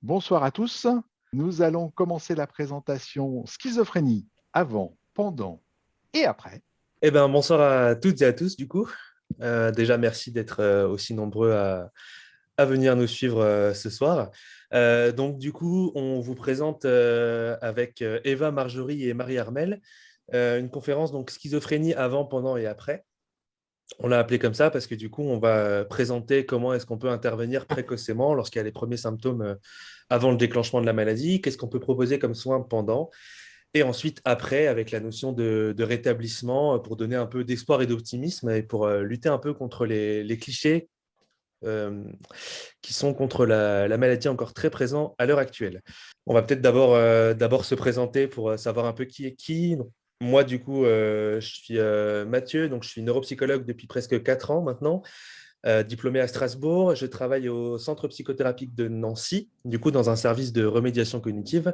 Bonsoir à tous. Nous allons commencer la présentation schizophrénie avant, pendant et après. Bonsoir à toutes et à tous, du coup. Déjà, merci d'être aussi nombreux à venir nous suivre ce soir. Donc, du coup, on vous présente avec Eva, Marjorie et Marie-Armelle une conférence donc schizophrénie avant, pendant et après. On l'a appelé comme ça parce que du coup, on va présenter comment est-ce qu'on peut intervenir précocement lorsqu'il y a les premiers symptômes avant le déclenchement de la maladie, qu'est-ce qu'on peut proposer comme soin pendant, et ensuite, après, avec la notion de rétablissement pour donner un peu d'espoir et d'optimisme et pour lutter un peu contre les clichés euh, qui sont contre la maladie encore très présents à l'heure actuelle. On va peut-être d'abord se présenter pour savoir un peu qui est qui. Donc, moi, du coup, je suis Mathieu, donc je suis neuropsychologue depuis presque 4 ans maintenant, diplômé à Strasbourg. Je travaille au centre psychothérapique de Nancy, du coup, dans un service de remédiation cognitive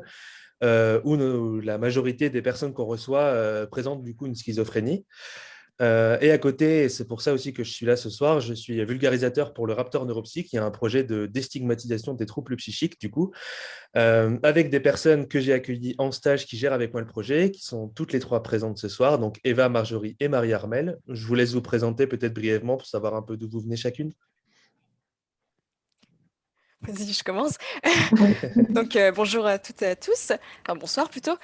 où la majorité des personnes qu'on reçoit présentent du coup une schizophrénie. Et à côté, et c'est pour ça aussi que je suis là ce soir, je suis vulgarisateur pour le Raptor Neuropsy, qui est un projet de déstigmatisation des troubles psychiques, du coup, avec des personnes que j'ai accueillies en stage qui gèrent avec moi le projet, qui sont toutes les trois présentes ce soir, donc Eva, Marjorie et Marie-Armelle. Je vous laisse vous présenter peut-être brièvement pour savoir un peu d'où vous venez chacune. Vas-y, je commence. Donc, bonjour à toutes et à tous. Enfin, bonsoir plutôt.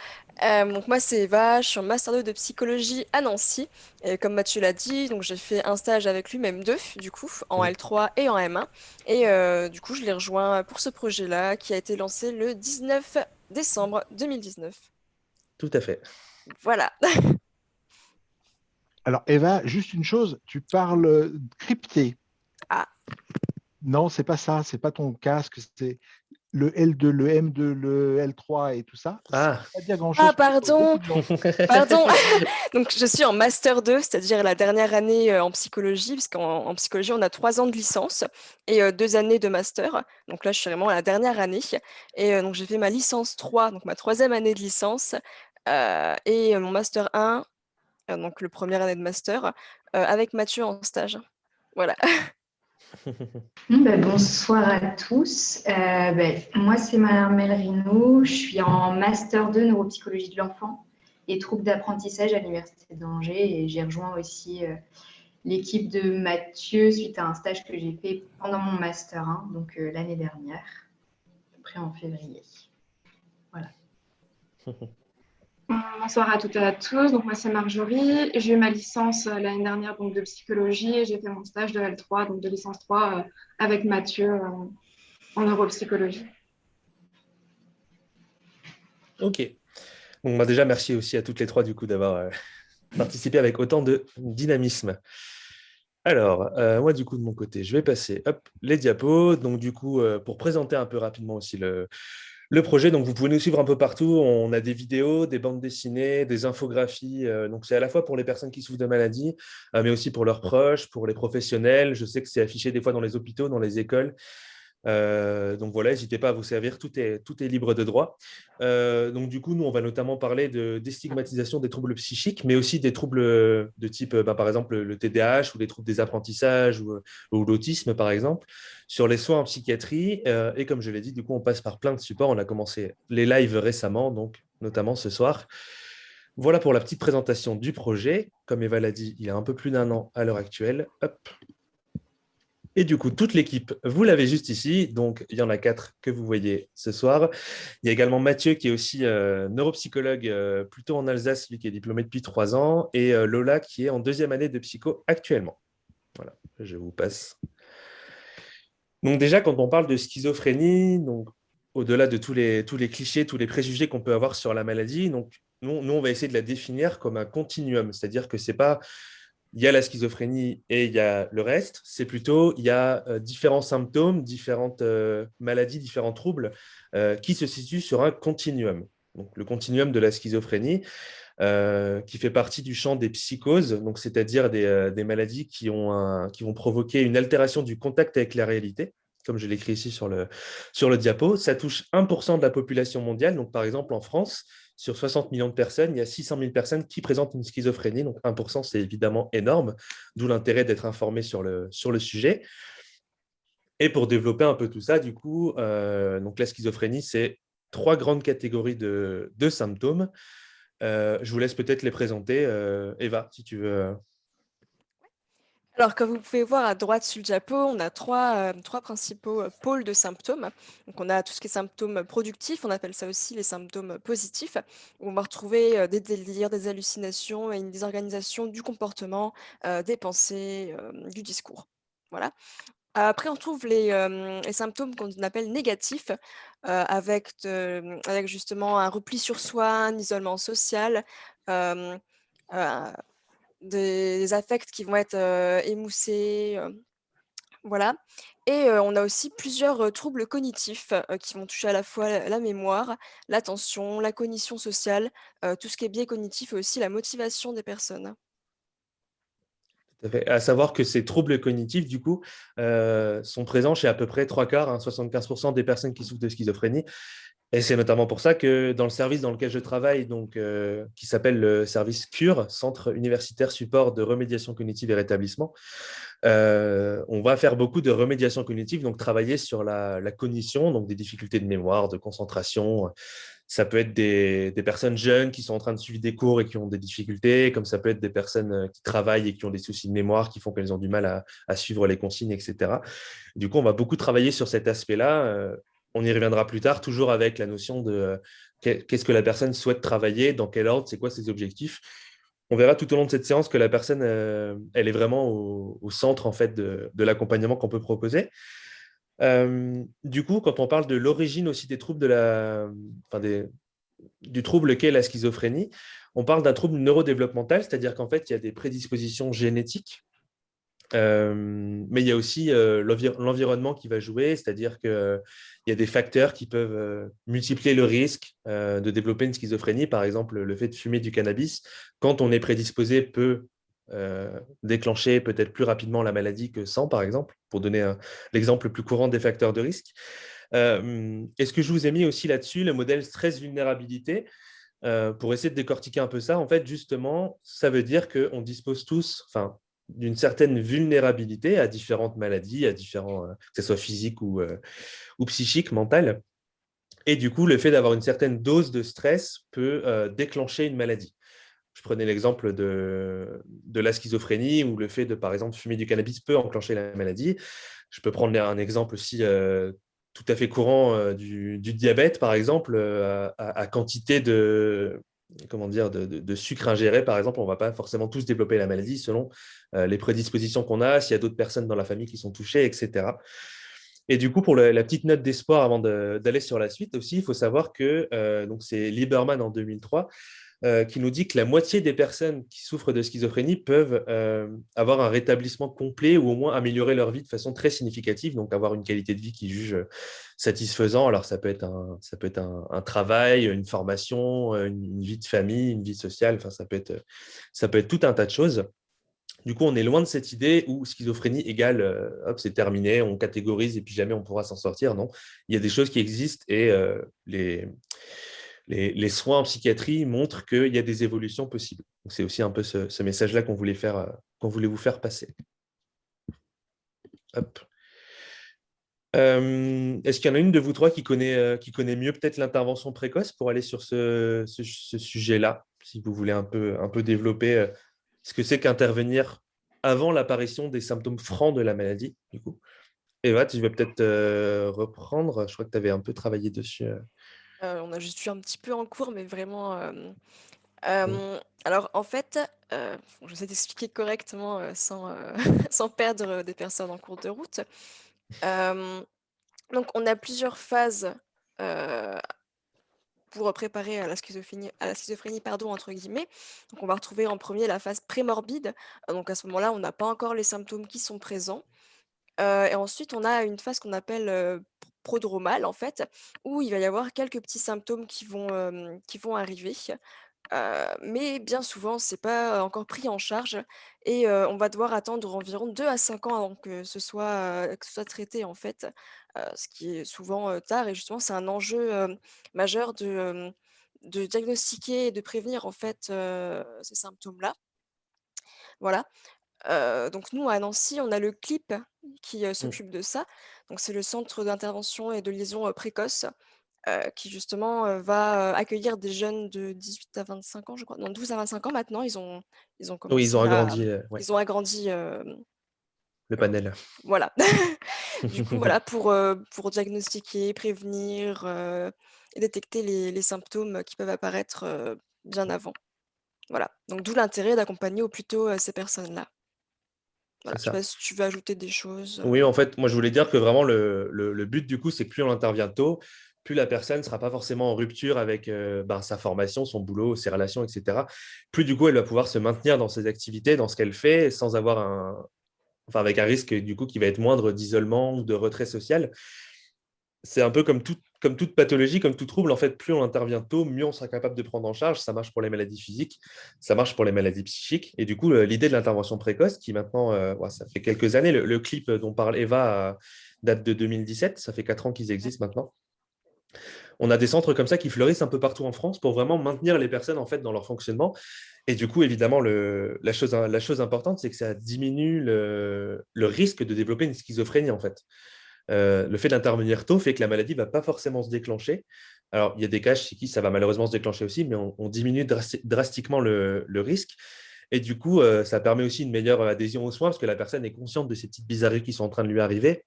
Donc, moi, c'est Eva. Je suis en Master 2 de psychologie à Nancy. Et comme Mathieu l'a dit, donc j'ai fait un stage avec lui, même deux, du coup, en Mm, L3 et en M1. Et du coup, je l'ai rejoint pour ce projet-là qui a été lancé le 19 décembre 2019. tout à fait. Voilà. Alors, Eva, juste une chose, tu parles crypté. Ah, Non, c'est pas ça, c'est pas ton casque, c'est le L2, le M2, le L3 et tout ça. Ça Ah. veut pas dire ah, grand-chose pour beaucoup pardon. de gens. Pardon. Donc, je suis en Master 2, c'est-à-dire la dernière année en psychologie, parce qu'en psychologie, on a 3 ans de licence et 2 années de master. Donc là, je suis vraiment à la dernière année. Et donc, j'ai fait ma licence 3, donc ma troisième année de licence, et mon Master 1, donc le première année de master, avec Mathieu en stage. Voilà. Bonsoir à tous. Moi, c'est Madame Melrino. Je suis en Master 2 neuropsychologie de l'enfant et troubles d'apprentissage à l'Université d'Angers. Et j'ai rejoint aussi l'équipe de Mathieu suite à un stage que j'ai fait pendant mon Master 1, donc l'année dernière, à peu près en février. Voilà. Bonsoir à toutes et à tous. Donc, moi, c'est Marjorie. J'ai eu ma licence l'année dernière donc, de psychologie et j'ai fait mon stage de L3, donc de licence 3, avec Mathieu en neuropsychologie. Ok. Donc, déjà, merci aussi à toutes les trois du coup d'avoir participé avec autant de dynamisme. Alors, moi, du coup, de mon côté, je vais passer hop, les diapos. Donc, du coup, pour présenter un peu rapidement aussi le projet, donc vous pouvez nous suivre un peu partout. On a des vidéos, des bandes dessinées, des infographies. Donc, c'est à la fois pour les personnes qui souffrent de maladies, mais aussi pour leurs proches, pour les professionnels. Je sais que c'est affiché des fois dans les hôpitaux, dans les écoles. Donc voilà, n'hésitez pas à vous servir, tout est libre de droit. Donc du coup, nous, on va notamment parler de déstigmatisation des troubles psychiques, mais aussi des troubles de type, par exemple, le TDAH ou les troubles des apprentissages ou l'autisme, par exemple, sur les soins en psychiatrie. Et comme je l'ai dit, du coup, on passe par plein de supports. On a commencé les lives récemment, donc notamment ce soir. Voilà pour la petite présentation du projet. Comme Eva l'a dit, il y a un peu plus d'1 an à l'heure actuelle. Hop. Et du coup, toute l'équipe, vous l'avez juste ici. Donc, il y en a 4 que vous voyez ce soir. Il y a également Mathieu, qui est aussi neuropsychologue, plutôt en Alsace, lui qui est diplômé depuis 3 ans, et Lola, qui est en deuxième année de psycho actuellement. Voilà, je vous passe. Donc déjà, quand on parle de schizophrénie, donc au-delà de tous les clichés, tous les préjugés qu'on peut avoir sur la maladie, donc nous, on va essayer de la définir comme un continuum, c'est-à-dire que c'est pas il y a la schizophrénie et il y a le reste, c'est plutôt il y a différents symptômes, différentes maladies, différents troubles qui se situent sur un continuum. Donc le continuum de la schizophrénie, qui fait partie du champ des psychoses, donc c'est-à-dire des maladies qui vont provoquer une altération du contact avec la réalité, comme je l'écris ici sur le diapo. Ça touche 1% de la population mondiale. Donc, par exemple, en France, sur 60 millions de personnes, il y a 600 000 personnes qui présentent une schizophrénie. Donc, 1%, c'est évidemment énorme, d'où l'intérêt d'être informé sur le sujet. Et pour développer un peu tout ça, du coup, donc la schizophrénie, c'est 3 grandes catégories de symptômes. Je vous laisse peut-être les présenter. Eva, si tu veux. Alors, comme vous pouvez voir à droite sur le diapo, on a trois principaux pôles de symptômes. Donc, on a tout ce qui est symptômes productifs, on appelle ça aussi les symptômes positifs, où on va retrouver des délires, des hallucinations et une désorganisation du comportement, des pensées, du discours. Voilà. Après, on trouve les symptômes qu'on appelle négatifs, avec justement un repli sur soi, un isolement social, euh, euh, des affects qui vont être émoussés, voilà. Et on a aussi plusieurs troubles cognitifs qui vont toucher à la fois la mémoire, l'attention, la cognition sociale, tout ce qui est biais cognitif et aussi la motivation des personnes. Tout à fait. À savoir que ces troubles cognitifs, du coup, sont présents chez à peu près 3/4, 75% des personnes qui souffrent de schizophrénie. Et c'est notamment pour ça que dans le service dans lequel je travaille, donc, qui s'appelle le service CURE, Centre universitaire support de remédiation cognitive et rétablissement, on va faire beaucoup de remédiation cognitive, donc travailler sur la cognition, donc des difficultés de mémoire, de concentration. Ça peut être des personnes jeunes qui sont en train de suivre des cours et qui ont des difficultés, comme ça peut être des personnes qui travaillent et qui ont des soucis de mémoire qui font qu'elles ont du mal à suivre les consignes, etc. Du coup, on va beaucoup travailler sur cet aspect-là. On y reviendra plus tard, toujours avec la notion de qu'est-ce que la personne souhaite travailler, dans quel ordre, c'est quoi ses objectifs. On verra tout au long de cette séance que la personne, elle est vraiment au centre en fait, de l'accompagnement qu'on peut proposer. Du coup, quand on parle de l'origine aussi des troubles du trouble qu'est la schizophrénie, on parle d'un trouble neurodéveloppemental, c'est-à-dire qu'en fait, il y a des prédispositions génétiques, mais il y a aussi l'environnement qui va jouer, c'est-à-dire qu'il y a des facteurs qui peuvent multiplier le risque de développer une schizophrénie. Par exemple, le fait de fumer du cannabis, quand on est prédisposé, peut déclencher peut-être plus rapidement la maladie que sans, par exemple, pour donner l'exemple le plus courant des facteurs de risque. Et ce que je vous ai mis aussi là-dessus, le modèle stress-vulnérabilité, pour essayer de décortiquer un peu ça, en fait, justement, ça veut dire qu'on dispose tous, enfin, d'une certaine vulnérabilité à différentes maladies, à différents, que ce soit physique ou psychique, mentale. Et du coup, le fait d'avoir une certaine dose de stress peut déclencher une maladie. Je prenais l'exemple de la schizophrénie, où le fait de, par exemple, fumer du cannabis peut enclencher la maladie. Je peux prendre un exemple aussi tout à fait courant du diabète, par exemple, à quantité comment dire, de sucre ingéré, par exemple. On ne va pas forcément tous développer la maladie selon les prédispositions qu'on a, s'il y a d'autres personnes dans la famille qui sont touchées, etc. Et du coup, pour la petite note d'espoir avant d'aller sur la suite aussi, il faut savoir que donc c'est Lieberman en 2003 qui nous dit que la moitié des personnes qui souffrent de schizophrénie peuvent avoir un rétablissement complet ou au moins améliorer leur vie de façon très significative, donc avoir une qualité de vie qu'ils jugent satisfaisant. Alors, ça peut être un travail, une formation, une vie de famille, une vie sociale, enfin, ça peut être tout un tas de choses. Du coup, on est loin de cette idée où schizophrénie égale, hop, c'est terminé, on catégorise et puis jamais on pourra s'en sortir. Non, il y a des choses qui existent et les soins en psychiatrie montrent qu'il y a des évolutions possibles. C'est aussi un peu ce message-là qu'on voulait vous faire passer. Hop. Est-ce qu'il y en a une de vous trois qui connaît mieux peut-être l'intervention précoce pour aller sur ce sujet-là, si vous voulez un peu développer ce que c'est qu'intervenir avant l'apparition des symptômes francs de la maladie, du coup. Eva, tu vas peut-être reprendre. Je crois que tu avais un peu travaillé dessus. On a juste eu un petit peu en cours, mais vraiment. Alors, en fait, je vais t'expliquer correctement sans, sans perdre des personnes en cours de route. Donc, on a plusieurs phases pour préparer à la schizophrénie, pardon, entre guillemets. Donc, on va retrouver en premier la phase prémorbide. Donc, à ce moment-là, on n'a pas encore les symptômes qui sont présents. Et ensuite, on a une phase qu'on appelle prodromale, en fait, où il va y avoir quelques petits symptômes qui vont arriver. Mais bien souvent, c'est pas encore pris en charge et on va devoir attendre environ 2 à 5 ans avant que ce soit traité, en fait, ce qui est souvent, tard et justement, c'est un enjeu, majeur de diagnostiquer et de prévenir, en fait, ces symptômes-là. Voilà. Donc nous, à Nancy, on a le CLIP qui Mm. s'occupe de ça. Donc, c'est le centre d'intervention et de liaison précoce qui justement va accueillir des jeunes de 18 à 25 ans, je crois. Non, 12 à 25 ans maintenant. Ils ont Oui, ils ont commencé à... agrandi ouais, Ils ont agrandi, le panel. voilà. Du coup, voilà, pour diagnostiquer, prévenir et détecter les symptômes qui peuvent apparaître bien avant. Voilà. Donc, d'où l'intérêt d'accompagner au plus tôt ces personnes-là. C'est Voilà. Je sais pas ça. si tu veux ajouter des choses. Oui, en fait, moi, je voulais dire que vraiment, le but, du coup, c'est que plus on intervient tôt, plus la personne ne sera pas forcément en rupture avec sa formation, son boulot, ses relations, etc. Plus, du coup, elle va pouvoir se maintenir dans ses activités, dans ce qu'elle fait, sans avoir enfin, avec un risque, du coup, qui va être moindre d'isolement ou de retrait social. C'est un peu comme toute pathologie, comme tout trouble. En fait, plus on intervient tôt, mieux on sera capable de prendre en charge. Ça marche pour les maladies physiques, ça marche pour les maladies psychiques. Et du coup, l'idée de l'intervention précoce, qui maintenant, ça fait quelques années, le clip dont parle Eva date de 2017, ça fait 4 ans qu'ils existent maintenant. On a des centres comme ça qui fleurissent un peu partout en France pour vraiment maintenir les personnes en fait dans leur fonctionnement. Et du coup, évidemment, la chose importante, c'est que ça diminue le risque de développer une schizophrénie en fait. Le fait d'intervenir tôt fait que la maladie ne va pas forcément se déclencher. Alors, il y a des cas chez qui ça va malheureusement se déclencher aussi, mais on diminue drastiquement le risque. Et du coup, ça permet aussi une meilleure adhésion aux soins parce que la personne est consciente de ces petites bizarreries qui sont en train de lui arriver.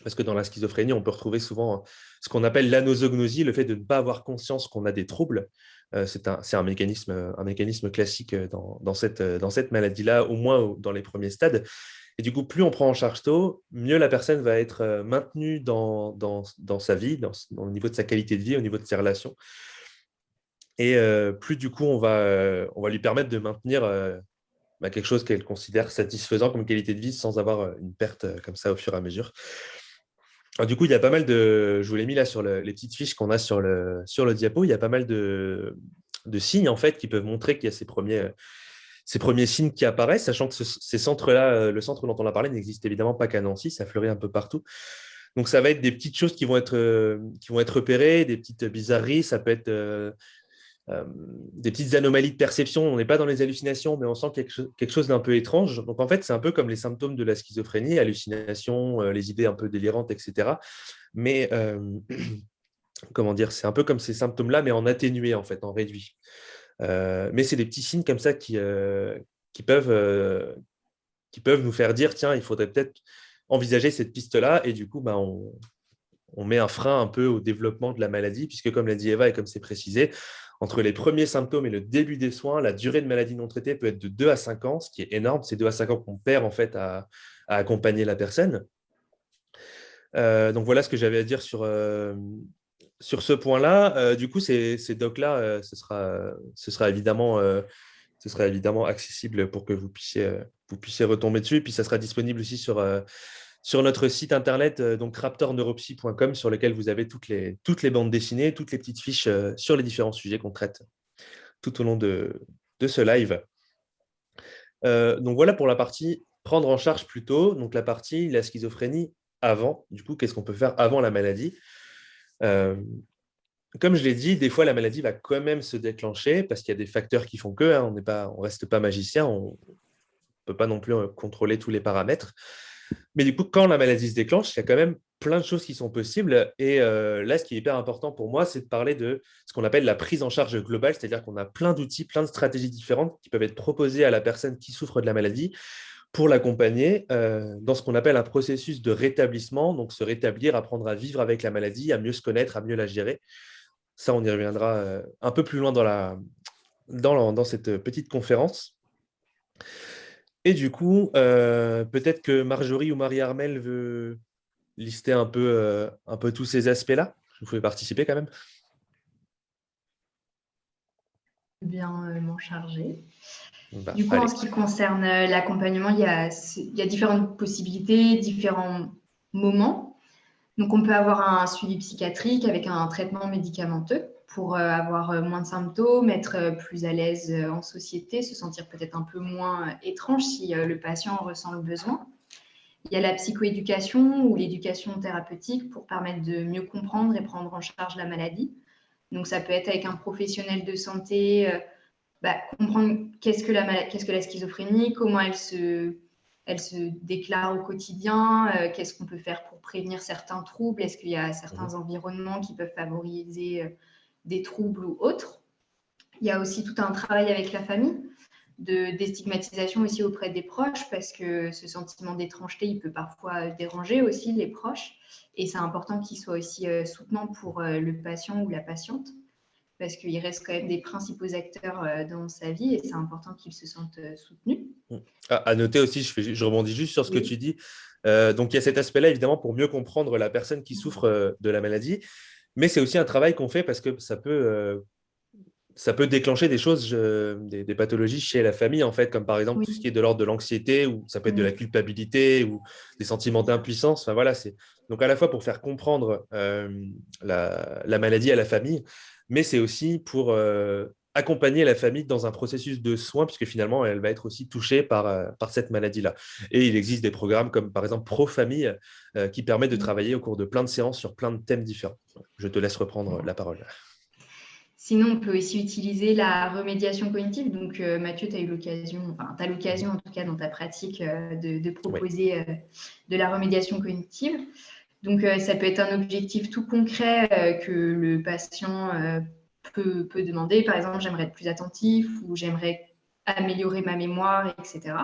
Parce que dans la schizophrénie, on peut retrouver souvent ce qu'on appelle l'anosognosie, le fait de ne pas avoir conscience qu'on a des troubles. C'est un mécanisme classique dans cette maladie-là, au moins dans les premiers stades. Et du coup, plus on prend en charge tôt, mieux la personne va être maintenue dans sa vie, au niveau de sa qualité de vie, au niveau de ses relations. Et plus du coup, on va lui permettre de maintenir quelque chose qu'elle considère satisfaisant comme qualité de vie sans avoir une perte comme ça au fur et à mesure. Alors, du coup, il y a pas mal je vous l'ai mis là sur les petites fiches qu'on a sur le diapo, il y a pas mal de signes en fait qui peuvent montrer qu'il y a ces premiers signes qui apparaissent, sachant que ces centres-là, le centre dont on a parlé n'existe évidemment pas qu'à Nancy, ça fleurit un peu partout. Donc, ça va être des petites choses qui vont être repérées, des petites bizarreries, ça peut être des petites anomalies de perception. On n'est pas dans les hallucinations, mais on sent quelque chose d'un peu étrange. Donc, en fait, c'est un peu comme les symptômes de la schizophrénie, hallucinations, les idées un peu délirantes, etc. Mais, comment dire, c'est un peu comme ces symptômes-là, mais en atténué, en fait, en réduit. Mais c'est des petits signes comme ça qui peuvent nous faire dire, tiens, il faudrait peut-être envisager cette piste-là. Et du coup, on met un frein un peu au développement de la maladie, puisque comme l'a dit Eva et comme c'est précisé, entre les premiers symptômes et le début des soins, la durée de maladie non traitée peut être de 2 à 5 ans, ce qui est énorme. C'est 2 à 5 ans qu'on perd en fait à accompagner la personne. Donc voilà ce que j'avais à dire sur ce point-là. Du coup, ces docs-là, ce sera évidemment accessible pour que vous puissiez retomber dessus. Et puis, ça sera disponible aussi sur notre site internet, donc raptorneuropsy.com, sur lequel vous avez toutes les bandes dessinées, toutes les petites fiches sur les différents sujets qu'on traite tout au long de ce live. Donc voilà pour la partie prendre en charge plus tôt, donc la partie la schizophrénie avant. Du coup, qu'est-ce qu'on peut faire avant la maladie ? Comme je l'ai dit, des fois, la maladie va quand même se déclencher parce qu'il y a des facteurs qui font que, on ne reste pas magicien, on ne peut pas non plus contrôler tous les paramètres. Mais du coup, quand la maladie se déclenche, il y a quand même plein de choses qui sont possibles. Et là, ce qui est hyper important pour moi, c'est de parler de ce qu'on appelle la prise en charge globale, c'est-à-dire qu'on a plein d'outils, plein de stratégies différentes qui peuvent être proposées à la personne qui souffre de la maladie pour l'accompagner dans ce qu'on appelle un processus de rétablissement, donc se rétablir, apprendre à vivre avec la maladie, à mieux se connaître, à mieux la gérer. Ça, on y reviendra un peu plus loin dans cette petite conférence. Et du coup, peut-être que Marjorie ou Marie-Armelle veut lister un peu tous ces aspects-là. Vous pouvez participer quand même. Bien m'en charger. Bah, Du coup, allez. en ce qui concerne l'accompagnement, il y a différentes possibilités, différents moments. Donc, on peut avoir un suivi psychiatrique avec un traitement médicamenteux pour avoir moins de symptômes, être plus à l'aise en société, se sentir peut-être un peu moins étrange si le patient ressent le besoin. Il y a la psychoéducation ou l'éducation thérapeutique pour permettre de mieux comprendre et prendre en charge la maladie. Donc, ça peut être avec un professionnel de santé, comprendre qu'est-ce que la schizophrénie, comment elle se elle se déclare au quotidien, qu'est-ce qu'on peut faire pour prévenir certains troubles, est-ce qu'il y a certains environnements qui peuvent favoriser des troubles ou autres. Il y a aussi tout un travail avec la famille, de déstigmatisation aussi auprès des proches, parce que ce sentiment d'étrangeté, il peut parfois déranger aussi les proches, et c'est important qu'il soit aussi soutenant pour le patient ou la patiente, parce qu'il reste quand même des principaux acteurs dans sa vie, et c'est important qu'ils se sentent soutenus. À noter aussi, je rebondis juste sur ce que tu dis. Donc, il y a cet aspect-là, évidemment, pour mieux comprendre la personne qui souffre de la maladie, mais c'est aussi un travail qu'on fait parce que ça peut déclencher des choses, des pathologies chez la famille, en fait, comme par exemple tout ce qui est de l'ordre de l'anxiété, ou ça peut être de la culpabilité, ou des sentiments d'impuissance. Enfin, voilà, donc à la fois pour faire comprendre la maladie à la famille, mais c'est aussi pour accompagner la famille dans un processus de soins, puisque finalement, elle va être aussi touchée par cette maladie-là. Et il existe des programmes comme par exemple Pro-Famille, qui permet de travailler au cours de plein de séances sur plein de thèmes différents. Je te laisse reprendre la parole. Sinon, on peut aussi utiliser la remédiation cognitive. Donc, Mathieu, tu as l'occasion en tout cas dans ta pratique de proposer de la remédiation cognitive. Donc, ça peut être un objectif tout concret que le patient peut demander. Par exemple, j'aimerais être plus attentif ou j'aimerais améliorer ma mémoire, etc.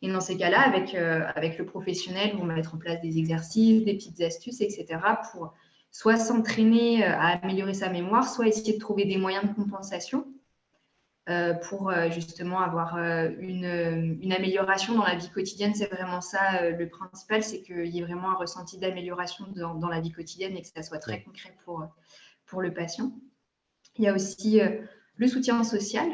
Et dans ces cas-là, avec le professionnel, on va mettre en place des exercices, des petites astuces, etc. pour soit s'entraîner à améliorer sa mémoire, soit essayer de trouver des moyens de compensation pour justement avoir une amélioration dans la vie quotidienne. C'est vraiment ça le principal, c'est qu'il y ait vraiment un ressenti d'amélioration dans la vie quotidienne et que ça soit très concret pour le patient. Il y a aussi le soutien social,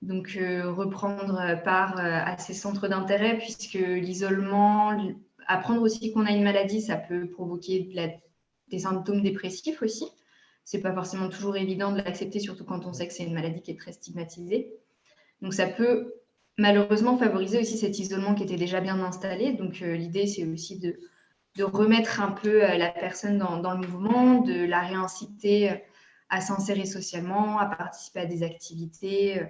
donc reprendre part à ces centres d'intérêt, puisque l'isolement, apprendre aussi qu'on a une maladie, ça peut provoquer des symptômes dépressifs aussi. Ce n'est pas forcément toujours évident de l'accepter, surtout quand on sait que c'est une maladie qui est très stigmatisée. Donc, ça peut malheureusement favoriser aussi cet isolement qui était déjà bien installé. Donc, l'idée, c'est aussi de remettre un peu la personne dans le mouvement, de la réinciter à s'insérer socialement, à participer à des activités,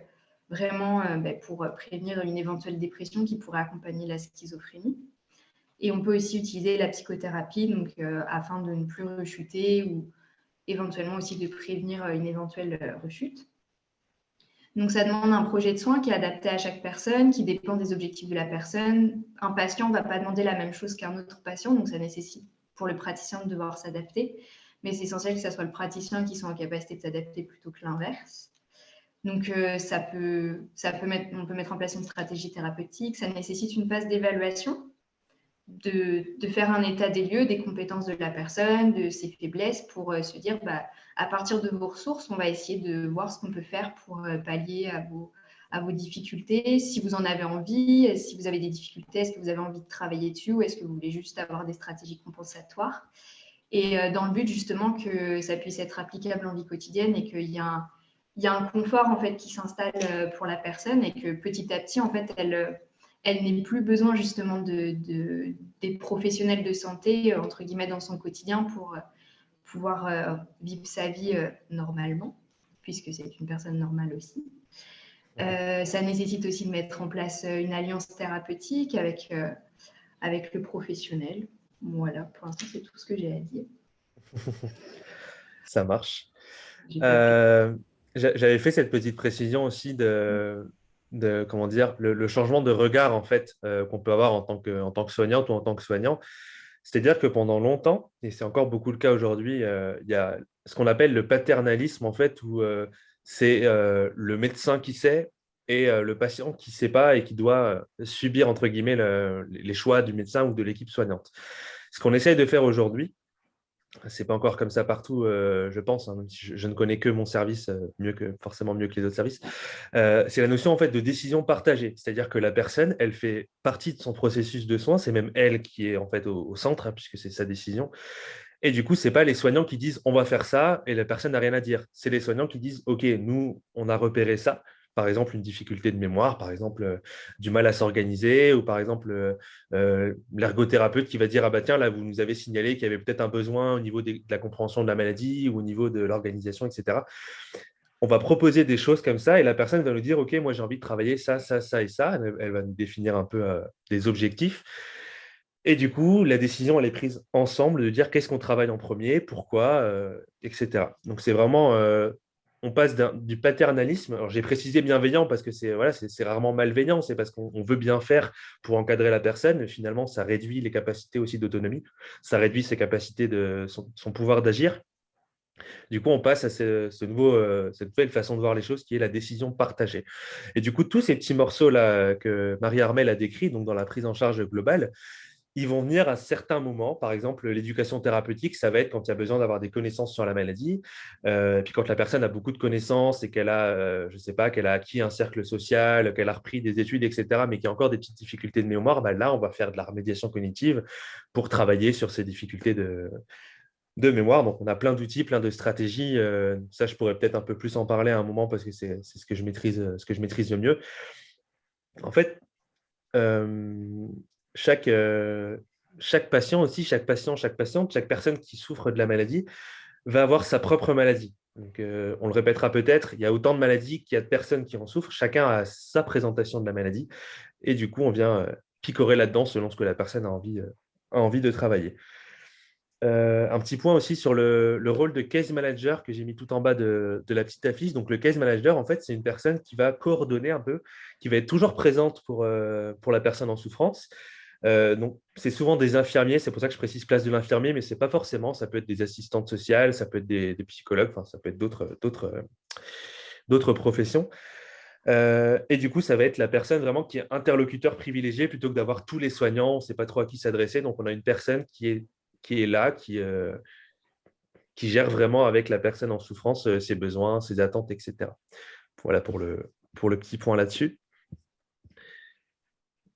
vraiment pour prévenir une éventuelle dépression qui pourrait accompagner la schizophrénie. Et on peut aussi utiliser la psychothérapie donc, afin de ne plus rechuter ou éventuellement aussi de prévenir une éventuelle rechute. Donc, ça demande un projet de soins qui est adapté à chaque personne, qui dépend des objectifs de la personne. Un patient ne va pas demander la même chose qu'un autre patient, donc ça nécessite pour le praticien de devoir s'adapter. Mais c'est essentiel que ce soit le praticien qui soit en capacité de s'adapter plutôt que l'inverse. Donc, on peut mettre en place une stratégie thérapeutique. Ça nécessite une phase d'évaluation, de faire un état des lieux, des compétences de la personne, de ses faiblesses, pour se dire, à partir de vos ressources, on va essayer de voir ce qu'on peut faire pour pallier à vos difficultés. Si vous en avez envie, si vous avez des difficultés, est-ce que vous avez envie de travailler dessus ou est-ce que vous voulez juste avoir des stratégies compensatoires? Et dans le but justement que ça puisse être applicable en vie quotidienne et qu'il y a un confort en fait qui s'installe pour la personne et que petit à petit en fait elle n'ait plus besoin justement des professionnels de santé entre guillemets dans son quotidien pour pouvoir vivre sa vie normalement, puisque c'est une personne normale aussi. Ça nécessite aussi de mettre en place une alliance thérapeutique avec le professionnel. Voilà, pour l'instant, c'est tout ce que j'ai à dire. Ça marche. J'avais fait cette petite précision aussi de comment dire, le changement de regard en fait qu'on peut avoir en tant que soignante ou en tant que soignant. C'est-à-dire que pendant longtemps, et c'est encore beaucoup le cas aujourd'hui, il y a ce qu'on appelle le paternalisme en fait, où c'est le médecin qui sait et le patient qui ne sait pas et qui doit subir entre guillemets les choix du médecin ou de l'équipe soignante. Ce qu'on essaye de faire aujourd'hui, c'est pas encore comme ça partout, je pense, hein, même si je ne connais que mon service, forcément mieux que les autres services. C'est la notion en fait de décision partagée, c'est-à-dire que la personne, elle fait partie de son processus de soins, c'est même elle qui est en fait au centre, hein, puisque c'est sa décision. Et du coup, c'est pas les soignants qui disent on va faire ça et la personne n'a rien à dire. C'est les soignants qui disent ok, nous on a repéré ça. Par exemple, une difficulté de mémoire, par exemple, du mal à s'organiser, ou par exemple, l'ergothérapeute qui va dire ah bah tiens, là, vous nous avez signalé qu'il y avait peut-être un besoin au niveau de la compréhension de la maladie ou au niveau de l'organisation, etc. on va proposer des choses comme ça et la personne va nous dire, OK, moi j'ai envie de travailler ça, ça, ça et ça. Elle va nous définir un peu des objectifs. Et du coup, la décision, elle est prise ensemble de dire qu'est-ce qu'on travaille en premier, pourquoi, etc. Donc, c'est vraiment, on passe du paternalisme. Alors, j'ai précisé bienveillant parce que c'est rarement malveillant, c'est parce qu'on veut bien faire pour encadrer la personne. Mais finalement, ça réduit les capacités aussi d'autonomie, ça réduit ses capacités son pouvoir d'agir. Du coup, on passe à cette nouvelle façon de voir les choses qui est la décision partagée. Et du coup, tous ces petits morceaux-là que Marie-Armelle a décrits, donc dans la prise en charge globale, ils vont venir à certains moments. Par exemple, l'éducation thérapeutique, ça va être quand il y a besoin d'avoir des connaissances sur la maladie. Et puis quand la personne a beaucoup de connaissances et qu'elle a, je sais pas, qu'elle a acquis un cercle social, qu'elle a repris des études, etc., mais qu'il y a encore des petites difficultés de mémoire, bah là, on va faire de la remédiation cognitive pour travailler sur ces difficultés de mémoire. Donc, on a plein d'outils, plein de stratégies. Ça, je pourrais peut-être un peu plus en parler à un moment parce que c'est ce que je maîtrise le mieux. En fait, chaque patient aussi, chaque patient, chaque patiente, chaque personne qui souffre de la maladie va avoir sa propre maladie. Donc, on le répétera peut-être, il y a autant de maladies qu'il y a de personnes qui en souffrent. Chacun a sa présentation de la maladie. Et du coup, on vient picorer là-dedans selon ce que la personne a envie de travailler. Un petit point aussi sur le rôle de case manager que j'ai mis tout en bas de la petite affiche. Donc, le case manager, en fait, c'est une personne qui va coordonner un peu, qui va être toujours présente pour la personne en souffrance. Donc, c'est souvent des infirmiers, c'est pour ça que je précise place de l'infirmier, mais ce n'est pas forcément. Ça peut être des assistantes sociales, ça peut être des psychologues, enfin, ça peut être d'autres professions. Et du coup, ça va être la personne vraiment qui est interlocuteur privilégié plutôt que d'avoir tous les soignants. On ne sait pas trop à qui s'adresser. Donc, on a une personne qui est là, qui gère vraiment avec la personne en souffrance ses besoins, ses attentes, etc. Voilà pour le petit point là-dessus.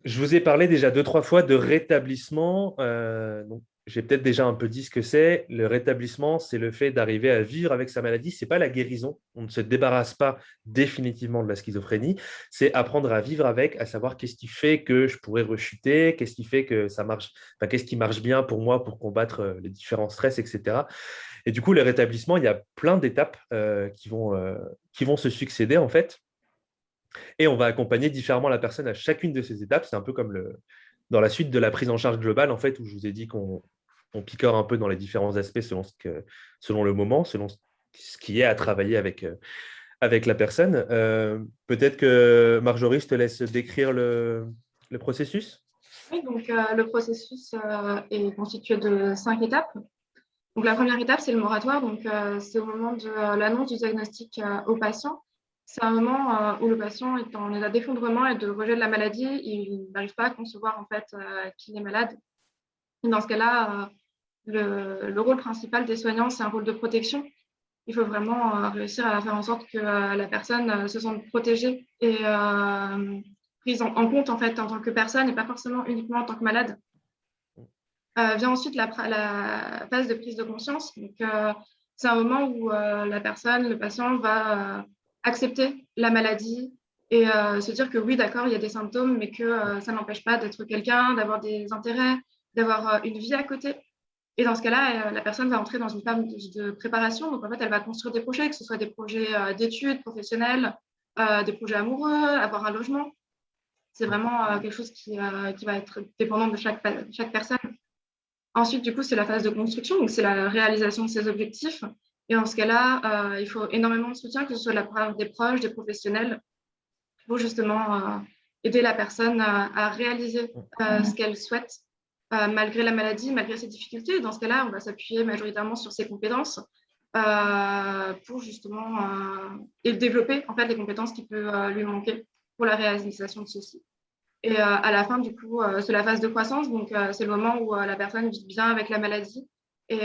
Je vous ai parlé déjà 2-3 fois de rétablissement. Donc, j'ai peut-être déjà un peu dit ce que c'est. Le rétablissement, c'est le fait d'arriver à vivre avec sa maladie. Ce n'est pas la guérison. On ne se débarrasse pas définitivement de la schizophrénie. C'est apprendre à vivre avec, à savoir qu'est-ce qui fait que je pourrais rechuter, qu'est-ce qui fait que ça marche, enfin, qu'est-ce qui marche bien pour moi pour combattre les différents stress, etc. Et du coup, le rétablissement, il y a plein d'étapes qui vont se succéder en fait. Et on va accompagner différemment la personne à chacune de ces étapes. C'est un peu comme dans la suite de la prise en charge globale, en fait, où je vous ai dit qu'on picore un peu dans les différents aspects selon le moment, selon ce qui est à travailler avec la personne. Peut-être que Marjorie, je te laisse décrire le processus. Oui, donc le processus est constitué de 5 étapes. Donc la première étape, c'est le moratoire. Donc c'est au moment de l'annonce du diagnostic au patient. C'est un moment où le patient est en état d'effondrement et de rejet de la maladie. Il n'arrive pas à concevoir en fait qu'il est malade. Et dans ce cas-là, le rôle principal des soignants, c'est un rôle de protection. Il faut vraiment réussir à faire en sorte que la personne se sente protégée et prise en compte en fait en tant que personne et pas forcément uniquement en tant que malade. Vient ensuite la phase de prise de conscience. Donc, c'est un moment où la personne, le patient, va accepter la maladie et se dire que oui, d'accord, il y a des symptômes, mais que ça n'empêche pas d'être quelqu'un, d'avoir des intérêts, d'avoir une vie à côté. Et dans ce cas-là, la personne va entrer dans une phase de préparation. Donc, en fait, elle va construire des projets, que ce soit des projets d'études professionnelles, des projets amoureux, avoir un logement. C'est vraiment quelque chose qui va être dépendant de chaque personne. Ensuite, du coup, c'est la phase de construction, donc c'est la réalisation de ses objectifs. Et dans ce cas-là, il faut énormément de soutien, que ce soit de la part des proches, des professionnels, pour justement aider la personne à réaliser ce qu'elle souhaite, malgré la maladie, malgré ses difficultés. Dans ce cas-là, on va s'appuyer majoritairement sur ses compétences pour justement développer en fait, les compétences qui peuvent lui manquer pour la réalisation de ceci. Et à la fin, du coup, c'est la phase de croissance. Donc, c'est le moment où la personne vit bien avec la maladie et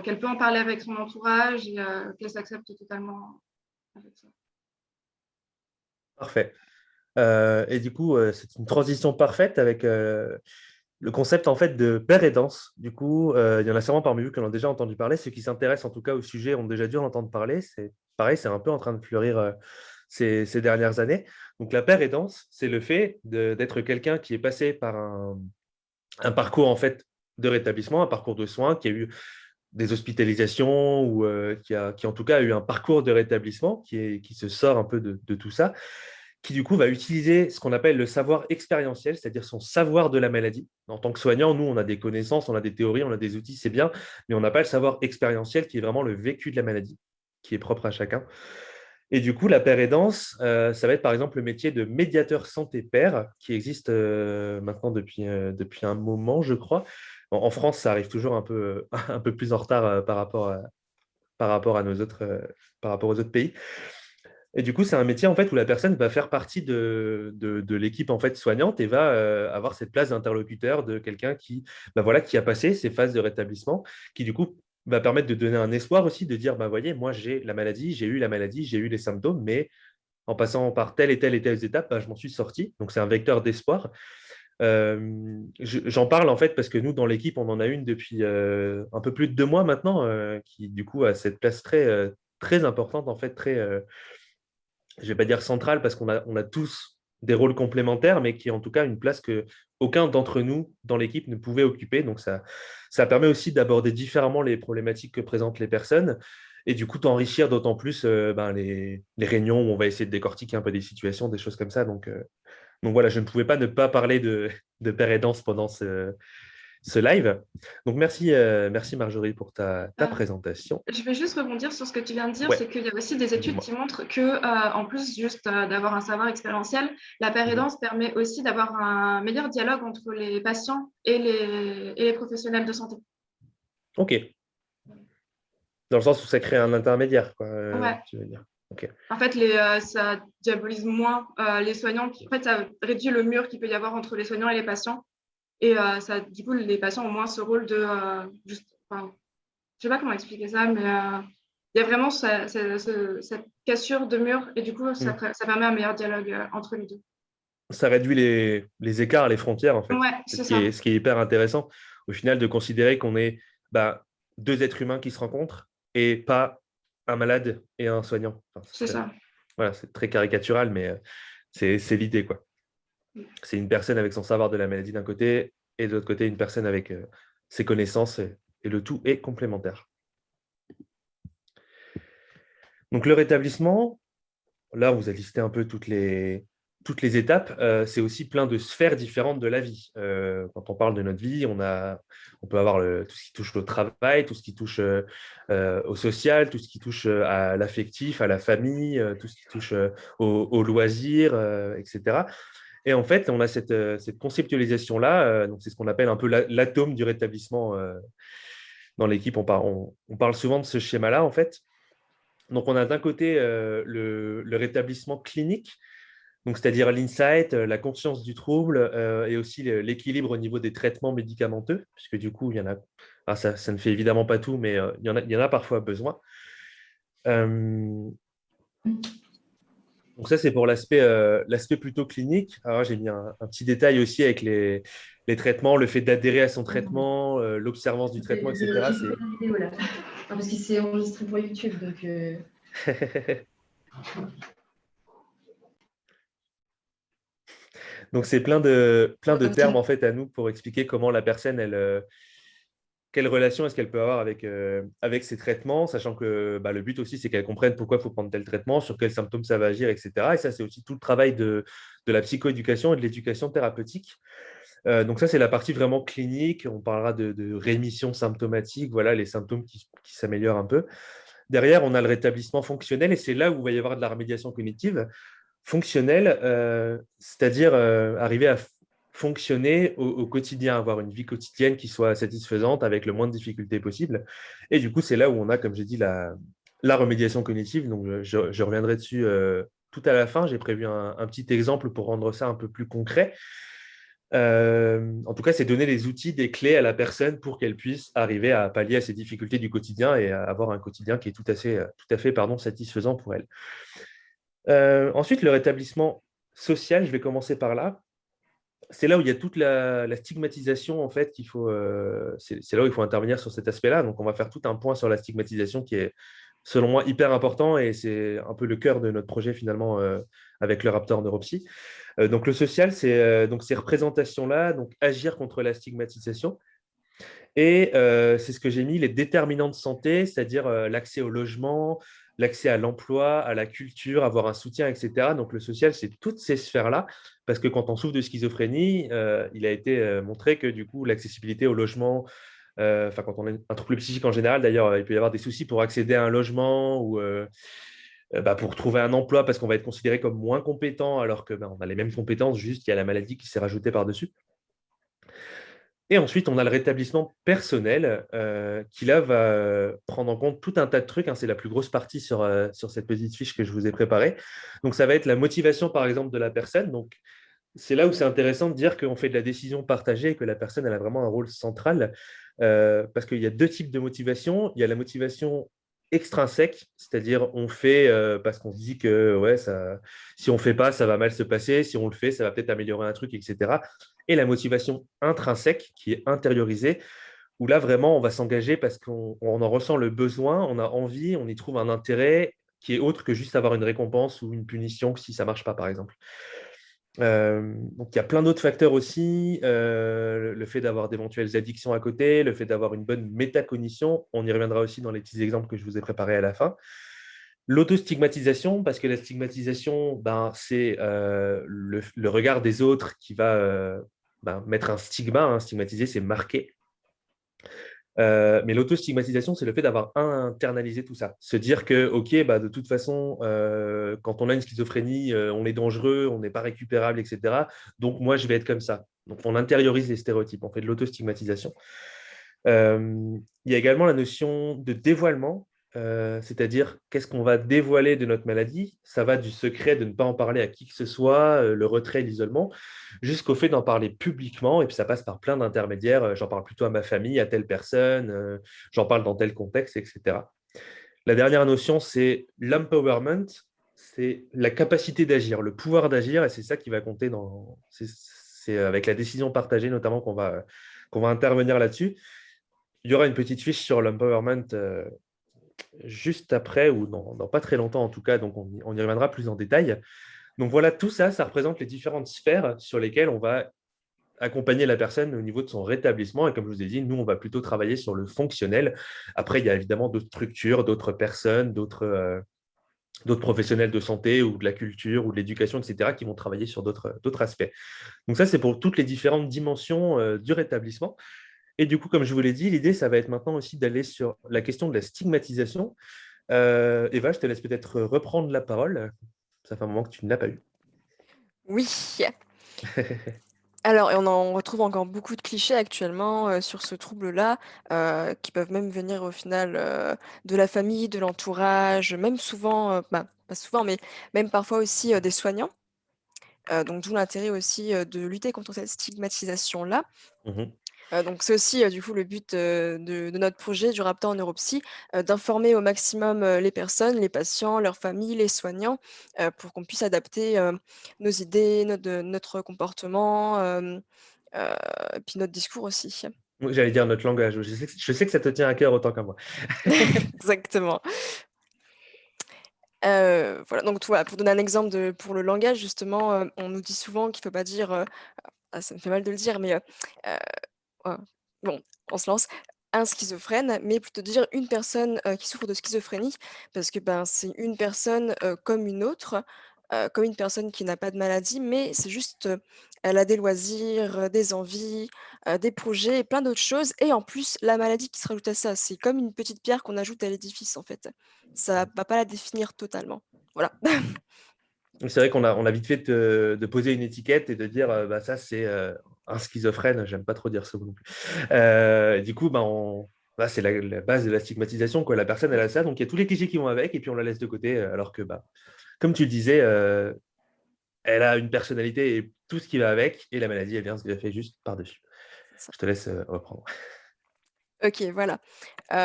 qu'elle peut en parler avec son entourage et qu'elle s'accepte totalement avec ça. Parfait. Et du coup, c'est une transition parfaite avec le concept en fait de père aidance. Du coup, il y en a sûrement parmi vous qui en ont déjà entendu parler. Ceux qui s'intéressent en tout cas au sujet ont déjà dû en entendre parler. C'est pareil, c'est un peu en train de fleurir ces dernières années. Donc, la père aidance, c'est le fait d'être quelqu'un qui est passé par un parcours en fait de rétablissement, un parcours de soins, qui a eu des hospitalisations ou qui en tout cas a eu un parcours de rétablissement qui se sort un peu de tout ça, qui du coup va utiliser ce qu'on appelle le savoir expérientiel, c'est-à-dire son savoir de la maladie. En tant que soignant, nous, on a des connaissances, on a des théories, on a des outils, c'est bien, mais on n'a pas le savoir expérientiel qui est vraiment le vécu de la maladie, qui est propre à chacun. Et du coup, la paire aidance, ça va être par exemple le métier de médiateur santé-pair qui existe maintenant depuis un moment, je crois. En France, ça arrive toujours un peu plus en retard par rapport à par rapport aux autres pays. Et du coup, c'est un métier en fait où la personne va faire partie de l'équipe en fait soignante et va avoir cette place d'interlocuteur de quelqu'un qui, bah, voilà, qui a passé ces phases de rétablissement, qui du coup va permettre de donner un espoir aussi, de dire, bah, voyez, moi j'ai la maladie, j'ai eu la maladie, j'ai eu les symptômes, mais en passant par telle et telle étape, bah, je m'en suis sorti. Donc c'est un vecteur d'espoir. J'en parle en fait parce que nous, dans l'équipe, on en a une depuis un peu plus de 2 mois maintenant, qui du coup a cette place très importante, en fait, je ne vais pas dire centrale parce on a tous des rôles complémentaires, mais qui est en tout cas une place que aucun d'entre nous dans l'équipe ne pouvait occuper. Donc ça permet aussi d'aborder différemment les problématiques que présentent les personnes et du coup d'enrichir d'autant plus les réunions où on va essayer de décortiquer un peu des situations, des choses comme ça. Donc voilà, je ne pouvais pas ne pas parler de Père et Danse pendant ce live. Donc merci Marjorie pour ta présentation. Je vais juste rebondir sur ce que tu viens de dire, Ouais. c'est qu'il y a aussi des études qui montrent que, en plus juste d'avoir un savoir expérientiel, la paire aidance permet aussi d'avoir un meilleur dialogue entre les patients et les professionnels de santé. Ok. Dans le sens où ça crée un intermédiaire, quoi, Ouais. tu veux dire. Okay. En fait, ça diabolise moins les soignants. En fait, ça réduit le mur qu'il peut y avoir entre les soignants et les patients. Et du coup, les patients ont moins ce rôle de juste. Enfin, je ne sais pas comment expliquer ça, mais il y a vraiment cette cassure de mur. Et du coup, ça permet un meilleur dialogue entre les deux. Ça réduit les écarts, les frontières, en fait. Ouais, c'est ce qui est hyper intéressant. Au final, de considérer qu'on est deux êtres humains qui se rencontrent et pas un malade et un soignant. Enfin, c'est ça. Voilà, c'est très caricatural, mais c'est l'idée, quoi. C'est une personne avec son savoir de la maladie d'un côté et de l'autre côté, une personne avec ses connaissances et le tout est complémentaire. Donc, le rétablissement, là, on vous a listé un peu toutes les étapes. C'est aussi plein de sphères différentes de la vie. Quand on parle de notre vie, on peut avoir tout ce qui touche au travail, tout ce qui touche au social, tout ce qui touche à l'affectif, à la famille, tout ce qui touche aux loisirs, etc. Et en fait, on a cette conceptualisation-là, donc c'est ce qu'on appelle un peu l'atome du rétablissement dans l'équipe. On parle souvent de ce schéma-là, en fait. Donc, on a d'un côté le rétablissement clinique, donc c'est-à-dire l'insight, la conscience du trouble et aussi l'équilibre au niveau des traitements médicamenteux, puisque du coup, il y en a, ça ne fait évidemment pas tout, mais il y en a parfois besoin. Donc ça, c'est pour l'aspect plutôt clinique. Alors, j'ai mis un petit détail aussi avec les traitements, le fait d'adhérer à son traitement, l'observance du traitement, etc. J'ai une vidéo là, parce qu'il s'est enregistré pour YouTube. Donc, c'est plein de termes en fait à nous pour expliquer comment la personne, quelle relation est-ce qu'elle peut avoir avec ces traitements, sachant que le but aussi, c'est qu'elle comprenne pourquoi il faut prendre tel traitement, sur quels symptômes ça va agir, etc. Et ça, c'est aussi tout le travail de la psychoéducation et de l'éducation thérapeutique. Donc ça, c'est la partie vraiment clinique. On parlera de rémission symptomatique, voilà, les symptômes qui s'améliorent un peu. Derrière, on a le rétablissement fonctionnel et c'est là où il va y avoir de la remédiation cognitive. Fonctionnelle, c'est-à-dire arriver à fonctionner au quotidien, avoir une vie quotidienne qui soit satisfaisante avec le moins de difficultés possible. Et du coup, c'est là où on a, comme j'ai dit, la remédiation cognitive. Donc, je reviendrai dessus tout à la fin. J'ai prévu un petit exemple pour rendre ça un peu plus concret. En tout cas, c'est donner les outils, des clés à la personne pour qu'elle puisse arriver à pallier à ses difficultés du quotidien et à avoir un quotidien qui est tout à fait satisfaisant pour elle. Ensuite, le rétablissement social, je vais commencer par là. C'est là où il y a toute la stigmatisation, en fait, qu'il faut. C'est là où il faut intervenir sur cet aspect-là. Donc, on va faire tout un point sur la stigmatisation qui est, selon moi, hyper important et c'est un peu le cœur de notre projet, finalement, avec le Raptor Neuropsy. Donc, le social, c'est donc ces représentations-là, donc agir contre la stigmatisation. Et c'est ce que j'ai mis, les déterminants de santé, c'est-à-dire l'accès au logement, l'accès à l'emploi, à la culture, avoir un soutien, etc. Donc, le social, c'est toutes ces sphères-là, parce que quand on souffre de schizophrénie, il a été montré que du coup, l'accessibilité au logement, quand on a un trouble psychique en général, d'ailleurs, il peut y avoir des soucis pour accéder à un logement ou pour trouver un emploi parce qu'on va être considéré comme moins compétent alors que on a les mêmes compétences, juste il y a la maladie qui s'est rajoutée par-dessus. Et ensuite, on a le rétablissement personnel qui, là, va prendre en compte tout un tas de trucs, hein. C'est la plus grosse partie sur cette petite fiche que je vous ai préparée. Donc, ça va être la motivation, par exemple, de la personne. Donc, c'est là où c'est intéressant de dire qu'on fait de la décision partagée et que la personne elle a vraiment un rôle central parce qu'il y a deux types de motivation. Il y a la motivation extrinsèque, c'est-à-dire on fait parce qu'on se dit que ouais, si on ne fait pas, ça va mal se passer. Si on le fait, ça va peut-être améliorer un truc, etc. Et la motivation intrinsèque qui est intériorisée, où là vraiment on va s'engager parce qu'on en ressent le besoin, on a envie, on y trouve un intérêt qui est autre que juste avoir une récompense ou une punition si ça ne marche pas, par exemple. Donc, il y a plein d'autres facteurs aussi, le fait d'avoir d'éventuelles addictions à côté, le fait d'avoir une bonne métacognition, on y reviendra aussi dans les petits exemples que je vous ai préparés à la fin. L'autostigmatisation, parce que la stigmatisation, c'est le regard des autres qui va mettre un stigma, hein. Stigmatiser, c'est marquer. Mais l'autostigmatisation, c'est le fait d'avoir internalisé tout ça. Se dire que, OK, de toute façon, quand on a une schizophrénie, on est dangereux, on n'est pas récupérable, etc. Donc, moi, je vais être comme ça. Donc, on intériorise les stéréotypes, on fait de l'autostigmatisation. Il y a également la notion de dévoilement, c'est-à-dire qu'est-ce qu'on va dévoiler de notre maladie. Ça va du secret de ne pas en parler à qui que ce soit, le retrait, l'isolement, jusqu'au fait d'en parler publiquement. Et puis ça passe par plein d'intermédiaires. J'en parle plutôt à ma famille, à telle personne, j'en parle dans tel contexte, etc. La dernière notion, c'est l'empowerment, c'est la capacité d'agir, le pouvoir d'agir, et c'est ça qui va compter c'est avec la décision partagée notamment qu'on va intervenir là-dessus. Il y aura une petite fiche sur l'empowerment juste après, ou dans pas très longtemps en tout cas, donc on y reviendra plus en détail. Donc voilà, tout ça, ça représente les différentes sphères sur lesquelles on va accompagner la personne au niveau de son rétablissement. Et comme je vous ai dit, nous, on va plutôt travailler sur le fonctionnel. Après, il y a évidemment d'autres structures, d'autres personnes, d'autres professionnels de santé ou de la culture ou de l'éducation, etc., qui vont travailler sur d'autres aspects. Donc ça, c'est pour toutes les différentes dimensions du rétablissement. Et du coup, comme je vous l'ai dit, l'idée, ça va être maintenant aussi d'aller sur la question de la stigmatisation. Eva, je te laisse peut-être reprendre la parole. Ça fait un moment que tu ne l'as pas eu. Oui. Alors, et on en retrouve encore beaucoup de clichés actuellement sur ce trouble-là, qui peuvent même venir au final de la famille, de l'entourage, même souvent, pas souvent, mais même parfois aussi des soignants. Donc, d'où l'intérêt aussi de lutter contre cette stigmatisation-là. Mhm. Donc c'est aussi, du coup le but, de notre projet du Raptor en Neuropsy, d'informer au maximum, les personnes, les patients, leurs familles, les soignants, pour qu'on puisse adapter, nos idées, notre comportement, puis notre discours aussi. Oui, j'allais dire notre langage. Je sais que ça te tient à cœur autant qu'à moi. Exactement. Voilà, donc voilà, pour donner un exemple pour le langage justement, on nous dit souvent qu'il ne faut pas dire, ça me fait mal de le dire, mais heu, bon, on se lance. Un schizophrène, mais plutôt dire une personne, qui souffre de schizophrénie parce que, c'est une personne, comme une autre, comme une personne qui n'a pas de maladie, mais c'est juste, elle a des loisirs, des envies, des projets et plein d'autres choses et en plus la maladie qui se rajoute à ça. C'est comme une petite pierre qu'on ajoute à l'édifice, en fait. Ça va pas la définir totalement. Voilà. C'est vrai qu'on a vite fait de poser une étiquette et de dire ça, c'est un schizophrène. J'aime pas trop dire ça non plus. Du coup, c'est la base de la stigmatisation, quoi. La personne, elle a ça, donc il y a tous les clichés qui vont avec, et puis on la laisse de côté, alors que, comme tu le disais, elle a une personnalité et tout ce qui va avec, et la maladie, elle vient se greffer juste par-dessus. C'est ça. Je te laisse reprendre. OK, voilà.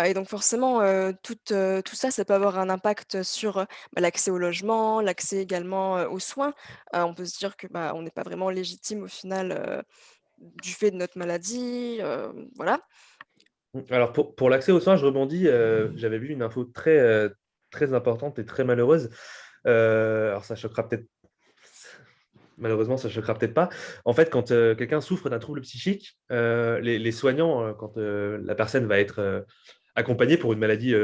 Et donc forcément, tout ça, ça peut avoir un impact sur, l'accès au logement, l'accès également, aux soins. On peut se dire que, on n'est pas vraiment légitime au final, du fait de notre maladie, voilà. Alors, pour l'accès aux soins, je rebondis. J'avais vu une info très importante et très malheureuse. Alors, ça choquera peut-être malheureusement, ça ne choquera peut-être pas. En fait, quand quelqu'un souffre d'un trouble psychique, les soignants, quand la personne va être accompagnée pour une maladie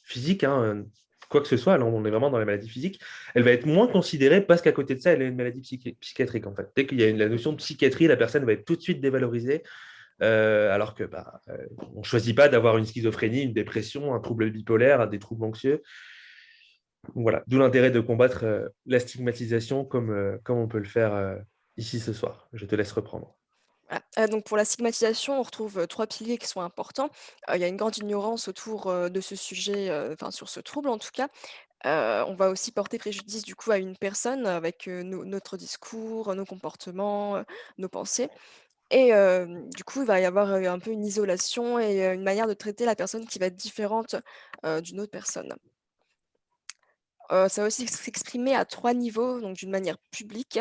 physique, hein, quoi que ce soit, là, on est vraiment dans les maladies physiques, elle va être moins considérée parce qu'à côté de ça, elle a une maladie psychiatrique. En fait. Dès qu'il y a la notion de psychiatrie, la personne va être tout de suite dévalorisée, alors que on ne choisit pas d'avoir une schizophrénie, une dépression, un trouble bipolaire, des troubles anxieux. Voilà, d'où l'intérêt de combattre la stigmatisation comme on peut le faire ici ce soir. Je te laisse reprendre. Voilà. Donc pour la stigmatisation, on retrouve 3 piliers qui sont importants. Il y a une grande ignorance autour, de ce sujet, enfin sur ce trouble en tout cas. On va aussi porter préjudice du coup à une personne avec, notre discours, nos comportements, nos pensées et du coup, il va y avoir, un peu une isolation et une manière de traiter la personne qui va être différente, d'une autre personne. Ça va aussi s'exprimer à 3 niveaux, donc d'une manière publique,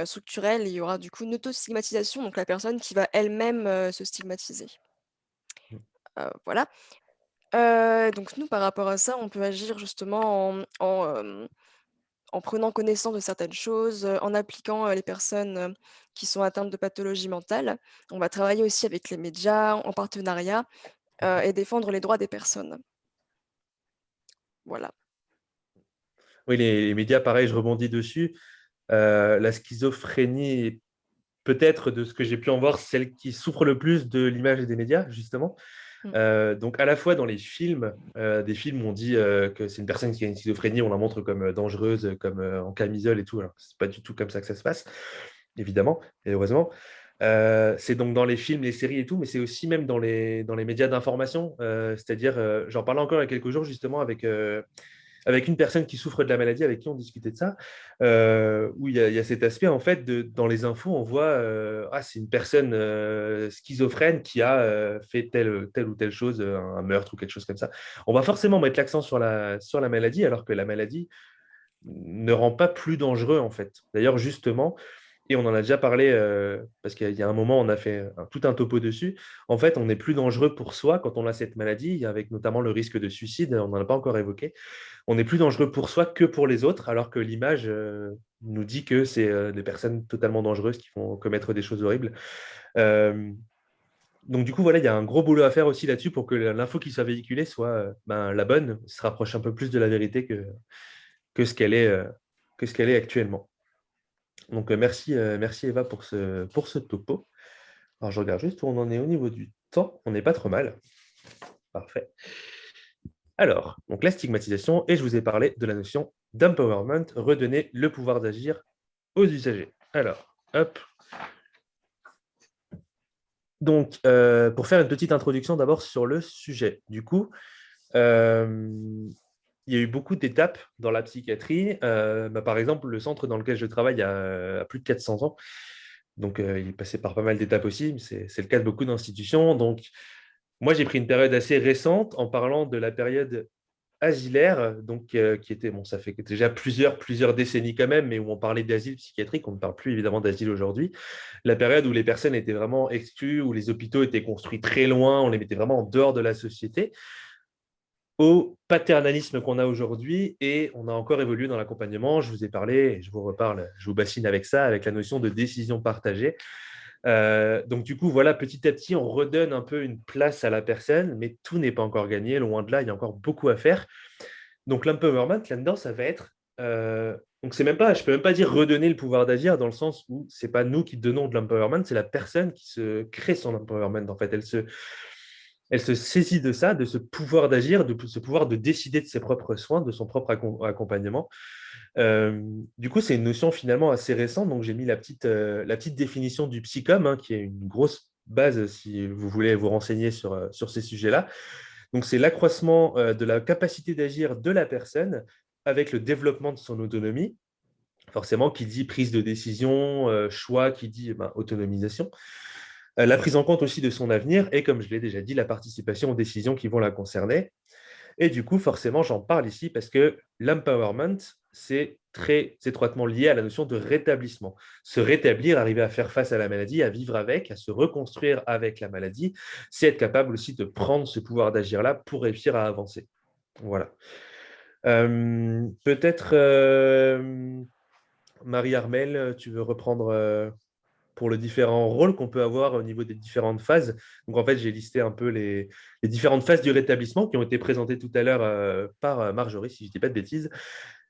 structurelle, il y aura du coup une auto-stigmatisation, donc la personne qui va elle-même, se stigmatiser. Voilà. Donc nous, par rapport à ça, on peut agir justement en prenant connaissance de certaines choses, en appliquant, les personnes, qui sont atteintes de pathologies mentales. On va travailler aussi avec les médias, en partenariat, et défendre les droits des personnes. Voilà. Oui, les médias, pareil, je rebondis dessus. La schizophrénie est peut-être, de ce que j'ai pu en voir, celle qui souffre le plus de l'image des médias, justement. Mmh. Donc, à la fois dans les films, des films où on dit que c'est une personne qui a une schizophrénie, on la montre comme dangereuse, comme en camisole et tout. Alors, c'est pas du tout comme ça que ça se passe, évidemment, et heureusement. C'est donc dans les films, les séries et tout, mais c'est aussi même dans les médias d'information. C'est-à-dire, j'en parlais encore il y a quelques jours, justement, avec une personne qui souffre de la maladie, avec qui on discutait de ça, où il y a cet aspect, en fait, dans les infos, on voit, c'est une personne schizophrène qui a fait telle ou telle chose, un meurtre ou quelque chose comme ça. On va forcément mettre l'accent sur la maladie, alors que la maladie ne rend pas plus dangereux, en fait. D'ailleurs, justement, et on en a déjà parlé, parce qu'il y a un moment, on a fait tout un topo dessus. En fait, on est plus dangereux pour soi quand on a cette maladie, avec notamment le risque de suicide, on n'en a pas encore évoqué. On est plus dangereux pour soi que pour les autres, alors que l'image nous dit que c'est des personnes totalement dangereuses qui vont commettre des choses horribles. Euh, donc du coup, voilà, il y a un gros boulot à faire aussi là-dessus pour que l'info qui soit véhiculée soit la bonne, se rapproche un peu plus de la vérité que ce qu'elle est, actuellement. Donc merci Eva pour ce topo. Alors je regarde juste où on en est au niveau du temps. On n'est pas trop mal. Parfait. Alors, donc la stigmatisation, et je vous ai parlé de la notion d'empowerment, redonner le pouvoir d'agir aux usagers. Alors, hop. Donc, pour faire une petite introduction d'abord sur le sujet. Du coup, il y a eu beaucoup d'étapes dans la psychiatrie. Par exemple, le centre dans lequel je travaille a plus de 400 ans. Donc, il est passé par pas mal d'étapes aussi. C'est le cas de beaucoup d'institutions. Donc, moi, j'ai pris une période assez récente en parlant de la période asilaire, donc qui était, bon, ça fait déjà plusieurs décennies quand même, mais où on parlait d'asile psychiatrique, on ne parle plus évidemment d'asile aujourd'hui. La période où les personnes étaient vraiment exclues, où les hôpitaux étaient construits très loin, on les mettait vraiment en dehors de la société, au paternalisme qu'on a aujourd'hui, et on a encore évolué dans l'accompagnement. Je vous ai parlé, et je vous reparle, je vous bassine avec ça, avec la notion de décision partagée. Donc du coup, voilà, petit à petit, on redonne un peu une place à la personne, mais tout n'est pas encore gagné, loin de là, il y a encore beaucoup à faire. Donc l'empowerment, là-dedans, ça va être... donc c'est même pas, je peux même pas dire redonner le pouvoir d'agir, dans le sens où c'est pas nous qui donnons de l'empowerment, c'est la personne qui se crée son empowerment. En fait, elle se saisit de ça, de ce pouvoir d'agir, de ce pouvoir de décider de ses propres soins, de son propre accompagnement. Du coup, c'est une notion finalement assez récente. Donc, j'ai mis la petite définition du psychom, hein, qui est une grosse base si vous voulez vous renseigner sur ces sujets-là. Donc, c'est l'accroissement de la capacité d'agir de la personne avec le développement de son autonomie. Forcément, qui dit prise de décision, choix, qui dit autonomisation. La prise en compte aussi de son avenir et, comme je l'ai déjà dit, la participation aux décisions qui vont la concerner. Et du coup, forcément, j'en parle ici parce que l'empowerment, c'est très étroitement lié à la notion de rétablissement. Se rétablir, arriver à faire face à la maladie, à vivre avec, à se reconstruire avec la maladie, c'est être capable aussi de prendre ce pouvoir d'agir-là pour réussir à avancer. Voilà. Peut-être Marie-Armelle, tu veux reprendre pour les différents rôles qu'on peut avoir au niveau des différentes phases. Donc, en fait, j'ai listé un peu les différentes phases du rétablissement qui ont été présentées tout à l'heure par Marjorie, si je ne dis pas de bêtises.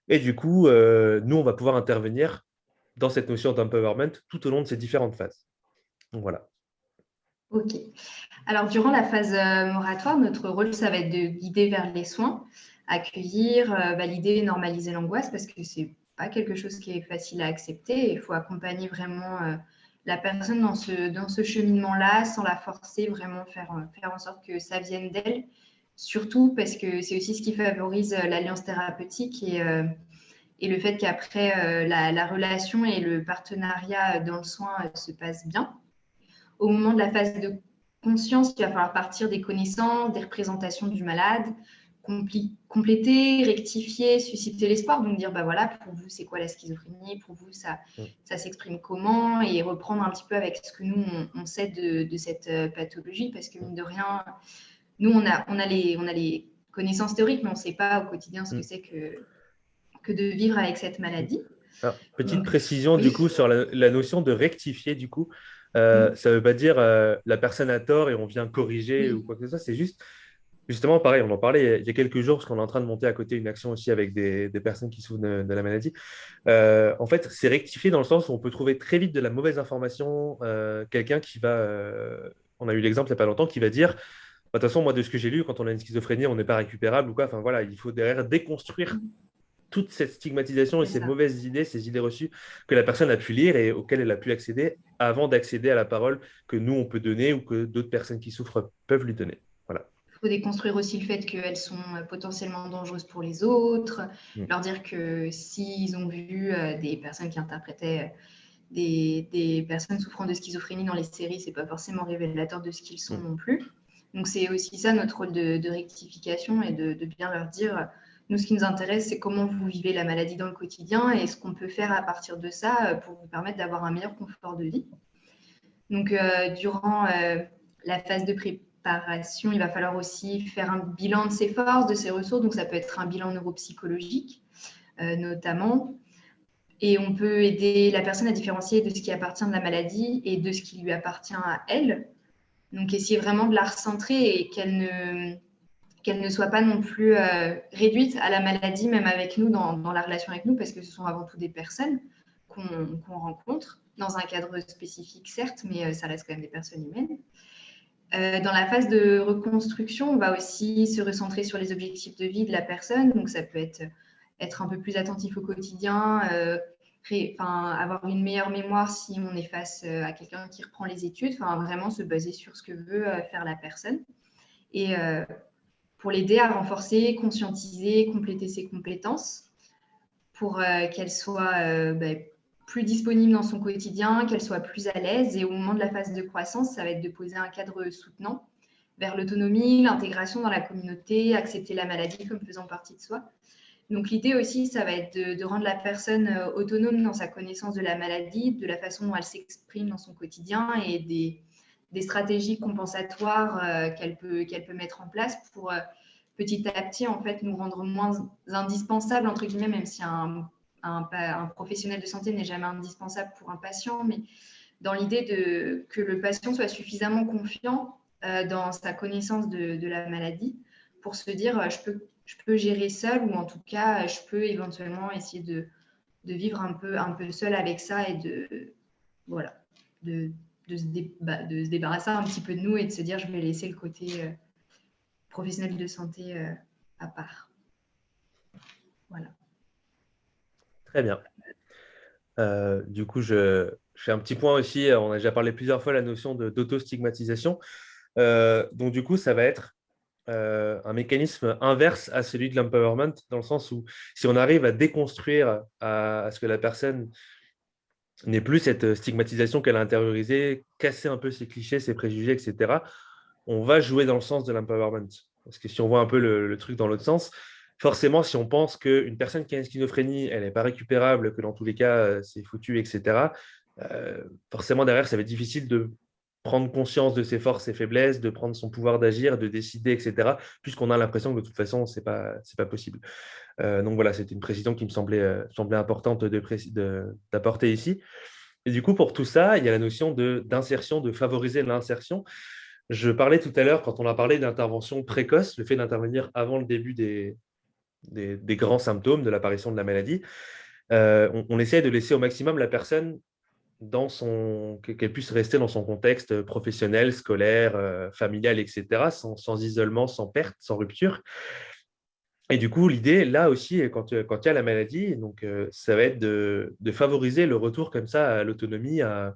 Et du coup, nous, on va pouvoir intervenir dans cette notion d'empowerment tout au long de ces différentes phases. Donc, voilà. Ok. Alors, durant la phase moratoire, notre rôle, ça va être de guider vers les soins, accueillir, valider, normaliser l'angoisse, parce que c'est pas quelque chose qui est facile à accepter. Il faut accompagner vraiment la personne dans ce cheminement-là, sans la forcer, vraiment faire en sorte que ça vienne d'elle. Surtout parce que c'est aussi ce qui favorise l'alliance thérapeutique et le fait qu'après, la relation et le partenariat dans le soin se passent bien. Au moment de la phase de conscience, il va falloir partir des connaissances, des représentations du malade, compléter, rectifier, susciter l'espoir, donc dire, bah voilà, pour vous, c'est quoi la schizophrénie, pour vous, ça s'exprime comment, et reprendre un petit peu avec ce que nous, on sait de cette pathologie, parce que mine de rien, nous, on a les connaissances théoriques, mais on ne sait pas au quotidien ce que c'est que de vivre avec cette maladie. Alors, petite Donc, précision, oui. du coup, sur la notion de rectifier, du coup, ça ne veut pas dire la personne a tort et on vient corriger ou quoi que ce soit, c'est juste, justement, pareil, on en parlait il y a quelques jours, parce qu'on est en train de monter à côté une action aussi avec des personnes qui souffrent de la maladie. En fait, c'est rectifier dans le sens où on peut trouver très vite de la mauvaise information, quelqu'un qui va, on a eu l'exemple il n'y a pas longtemps, qui va dire, de toute façon, moi, de ce que j'ai lu, quand on a une schizophrénie, on n'est pas récupérable ou quoi. Enfin, voilà, il faut derrière déconstruire toute cette stigmatisation et ces mauvaises idées, ces idées reçues que la personne a pu lire et auxquelles elle a pu accéder avant d'accéder à la parole que nous, on peut donner ou que d'autres personnes qui souffrent peuvent lui donner. Voilà. Il faut déconstruire aussi le fait qu'elles sont potentiellement dangereuses pour les autres, leur dire que s'ils ont vu des personnes qui interprétaient des personnes souffrant de schizophrénie dans les séries, c'est pas forcément révélateur de ce qu'ils sont non plus. Donc c'est aussi ça notre rôle de rectification et de bien leur dire, nous ce qui nous intéresse c'est comment vous vivez la maladie dans le quotidien et ce qu'on peut faire à partir de ça pour vous permettre d'avoir un meilleur confort de vie. Donc durant la phase de préparation, il va falloir aussi faire un bilan de ses forces, de ses ressources, donc ça peut être un bilan neuropsychologique notamment. Et on peut aider la personne à différencier de ce qui appartient de la maladie et de ce qui lui appartient à elle. Donc, essayer vraiment de la recentrer et qu'elle ne soit pas non plus réduite à la maladie, même avec nous, dans la relation avec nous, parce que ce sont avant tout des personnes qu'on rencontre, dans un cadre spécifique, certes, mais ça reste quand même des personnes humaines. Dans la phase de reconstruction, on va aussi se recentrer sur les objectifs de vie de la personne. Donc, ça peut être un peu plus attentif au quotidien, avoir une meilleure mémoire si on est face à quelqu'un qui reprend les études, vraiment se baser sur ce que veut faire la personne. Et pour l'aider à renforcer, conscientiser, compléter ses compétences pour qu'elle soit plus disponible dans son quotidien, qu'elle soit plus à l'aise. Et au moment de la phase de croissance, ça va être de poser un cadre soutenant vers l'autonomie, l'intégration dans la communauté, accepter la maladie comme faisant partie de soi. Donc l'idée aussi, ça va être de rendre la personne autonome dans sa connaissance de la maladie, de la façon dont elle s'exprime dans son quotidien et des stratégies compensatoires qu'elle peut mettre en place pour petit à petit en fait nous rendre moins indispensables entre guillemets, même si un professionnel de santé n'est jamais indispensable pour un patient, mais dans l'idée que le patient soit suffisamment confiant dans sa connaissance de la maladie pour se dire je peux gérer seul, ou en tout cas, je peux éventuellement essayer de vivre un peu seul avec ça et de se débarrasser un petit peu de nous et de se dire je vais laisser le côté professionnel de santé à part. Voilà. Très bien. Du coup, je fais un petit point aussi. On a déjà parlé plusieurs fois de la notion d'auto-stigmatisation. Donc, du coup, ça va être un mécanisme inverse à celui de l'empowerment, dans le sens où si on arrive à déconstruire à ce que la personne n'ait plus cette stigmatisation qu'elle a intériorisée, casser un peu ses clichés, ses préjugés, etc., on va jouer dans le sens de l'empowerment. Parce que si on voit un peu le truc dans l'autre sens, forcément, si on pense qu'une personne qui a une schizophrénie, elle n'est pas récupérable, que dans tous les cas, c'est foutu, etc., forcément, derrière, ça va être difficile de prendre conscience de ses forces et faiblesses, de prendre son pouvoir d'agir, de décider, etc., puisqu'on a l'impression que de toute façon, ce n'est pas possible. Donc voilà, c'était une précision qui me semblait importante d'apporter ici. Et du coup, pour tout ça, il y a la notion d'insertion, de favoriser l'insertion. Je parlais tout à l'heure, quand on a parlé d'intervention précoce, le fait d'intervenir avant le début des grands symptômes de l'apparition de la maladie, on essaie de laisser au maximum la personne qu'elle puisse rester dans son contexte professionnel, scolaire, familial, etc., sans isolement, sans perte, sans rupture. Et du coup, l'idée, là aussi, quand il y a la maladie, donc, ça va être de favoriser le retour comme ça à l'autonomie, à